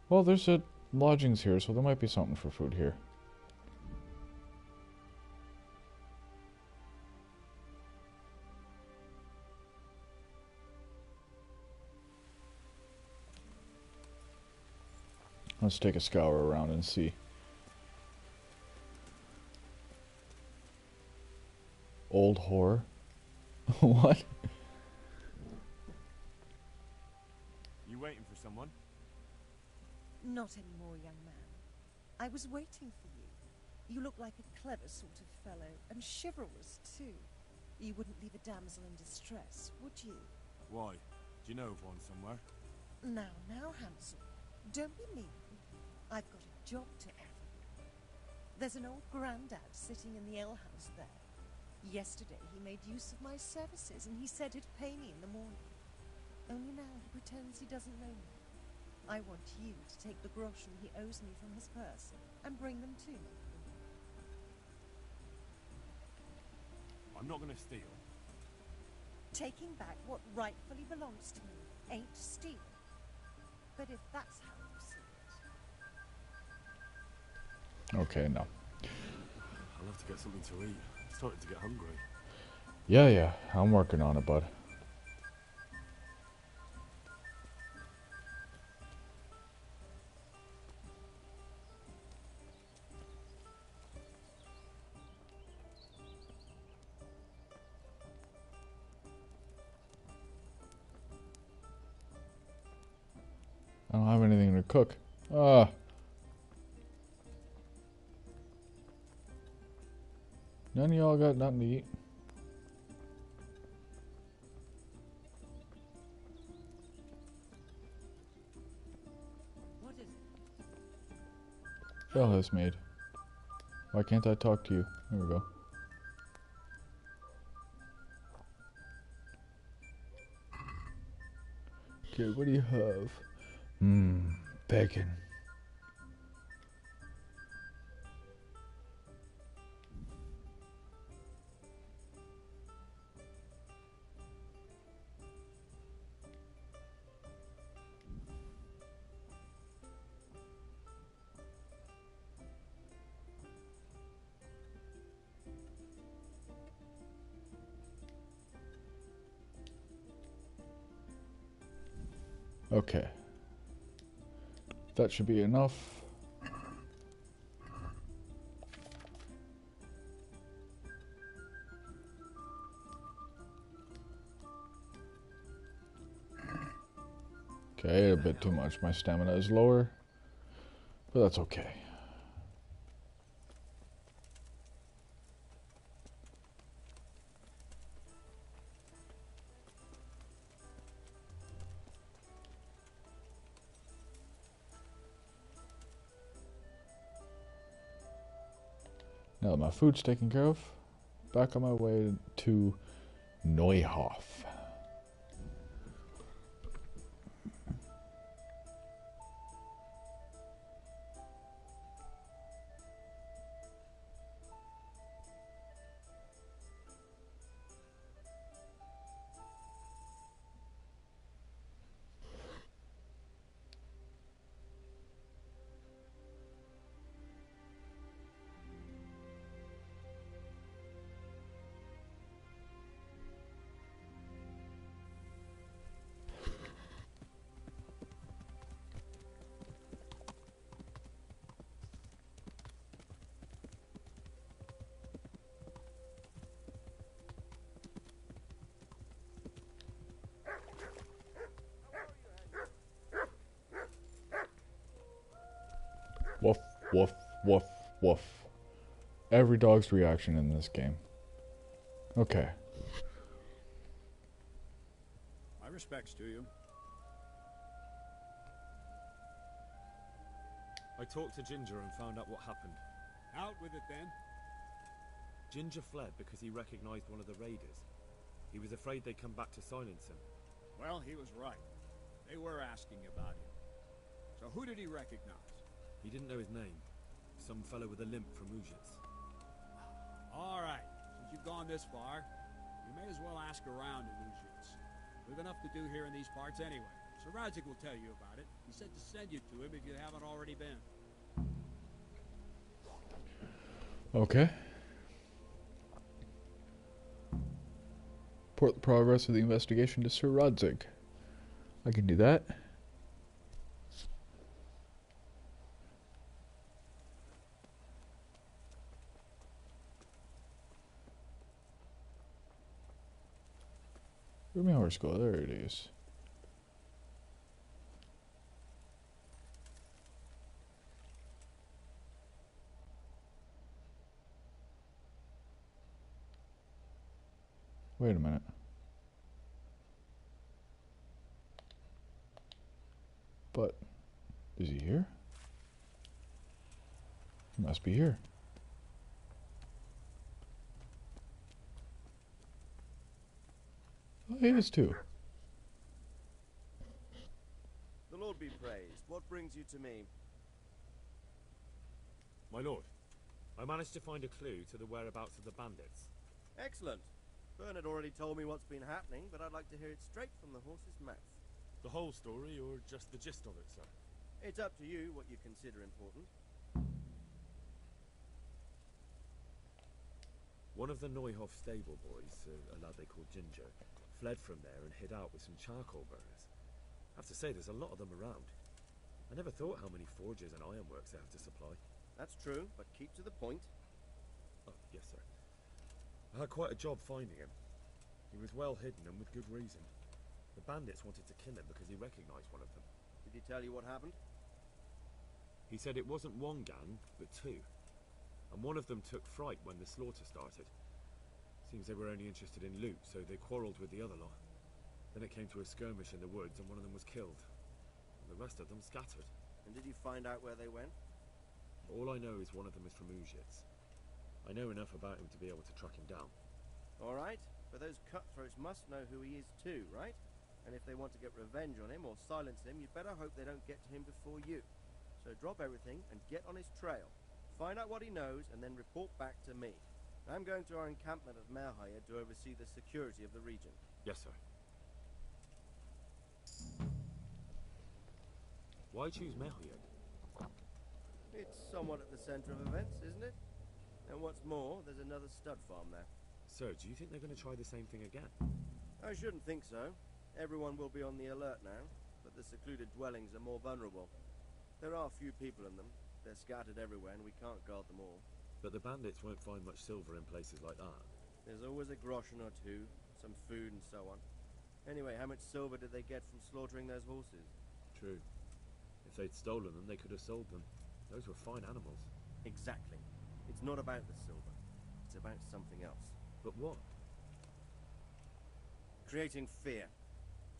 Well, there's a lodgings here, so there might be something for food here. Let's take a scour around and see. Old whore. What? You waiting for someone? Not anymore, young man. I was waiting for you. You look like a clever sort of fellow, and chivalrous, too. You wouldn't leave a damsel in distress, would you? Why? Do you know of one somewhere? Now, Hansel. Don't be mean. I've got a job to offer you. There's an old grandad sitting in the alehouse there. Yesterday he made use of my services, and he said he'd pay me in the morning. Only now he pretends he doesn't know me. I want you to take the groschen he owes me from his purse and bring them to me. I'm not gonna steal. Taking back what rightfully belongs to me ain't stealing. But if that's how you see it... Okay, no. I'll have to get something to eat. I'm starting to get hungry. Yeah, I'm working on it, bud. I don't have anything to cook. None of y'all got nothing to eat. What is it? Bell has made. Why can't I talk to you? There we go. Okay, what do you have? Bacon. Okay. That should be enough. Okay, a bit too much. My stamina is lower, but that's okay. Now that my food's taken care of, back on my way to Neuhof. Woof, woof, woof, woof. Every dog's reaction in this game. Okay. My respects to you. I talked to Ginger and found out what happened. Out with it then. Ginger fled because he recognized one of the raiders. He was afraid they'd come back to silence him. Well, he was right. They were asking about him. So who did he recognize? He didn't know his name. Some fellow with a limp from Ujits. All right. Since you've gone this far, you may as well ask around in Ujits. We've enough to do here in these parts anyway. Sir Radzik will tell you about it. He said to send you to him if you haven't already been. Okay. Report the progress of the investigation to Sir Radzik. I can do that. Where'd my horse go? There it is. Wait a minute. But, is he here? He must be here. Oh, he is too. The Lord be praised. What brings you to me? My lord, I managed to find a clue to the whereabouts of the bandits. Excellent. Bern had already told me what's been happening, but I'd like to hear it straight from the horse's mouth. The whole story, or just the gist of it, sir? It's up to you what you consider important. One of the Neuhof stable boys, a lad they called Ginger, fled from there and hid out with some charcoal burners. I have to say, there's a lot of them around. I never thought how many forges and ironworks they have to supply. That's true, but keep to the point. Oh, yes, sir. I had quite a job finding him. He was well hidden and with good reason. The bandits wanted to kill him because he recognized one of them. Did he tell you what happened? He said it wasn't one gang, but two. And one of them took fright when the slaughter started. Seems they were only interested in loot, so they quarreled with the other lot. Then it came to a skirmish in the woods and one of them was killed. And the rest of them scattered. And did you find out where they went? All I know is one of them is from Ujits. I know enough about him to be able to track him down. All right, but those cutthroats must know who he is too, right? And if they want to get revenge on him or silence him, you'd better hope they don't get to him before you. So drop everything and get on his trail. Find out what he knows and then report back to me. I'm going to our encampment at Merhaya to oversee the security of the region. Yes, sir. Why choose Merhaya? It's somewhat at the center of events, isn't it? And what's more, there's another stud farm there. Sir, do you think they're going to try the same thing again? I shouldn't think so. Everyone will be on the alert now, but the secluded dwellings are more vulnerable. There are few people in them. They're scattered everywhere and we can't guard them all. But the bandits won't find much silver in places like that. There's always a groschen or two, some food and so on. Anyway, how much silver did they get from slaughtering those horses? True. If they'd stolen them, they could have sold them. Those were fine animals. Exactly. It's not about the silver. It's about something else. But what? Creating fear.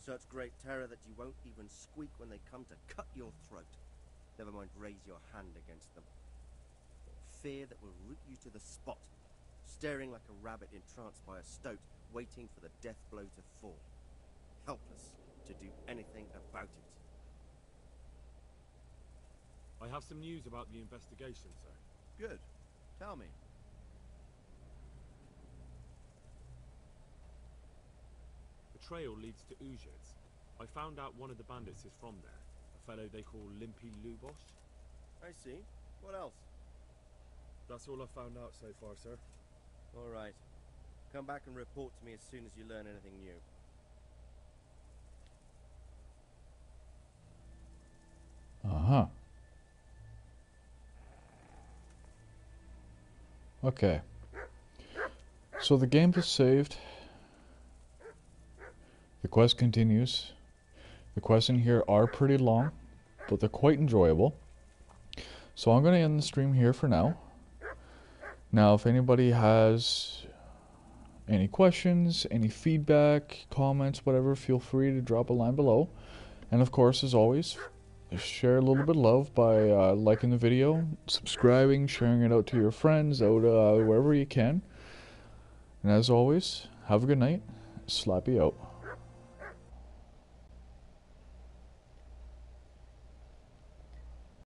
Such great terror that you won't even squeak when they come to cut your throat. Never mind raise your hand against them. Fear that will root you to the spot, staring like a rabbit entranced by a stoat, waiting for the death blow to fall. Helpless to do anything about it. I have some news about the investigation, sir. Good. Tell me. The trail leads to Uzhitz. I found out one of the bandits is from there. A fellow they call Limpy Lubosh. I see. What else? That's all I've found out so far, sir. All right. Come back and report to me as soon as you learn anything new. Uh-huh. Okay. So the game is saved. The quest continues. The quests in here are pretty long, but they're quite enjoyable. So I'm going to end the stream here for now. Now, if anybody has any questions, any feedback, comments, whatever, feel free to drop a line below. And of course, as always, share a little bit of love by liking the video, subscribing, sharing it out to your friends, out wherever you can. And as always, have a good night. Slappy out.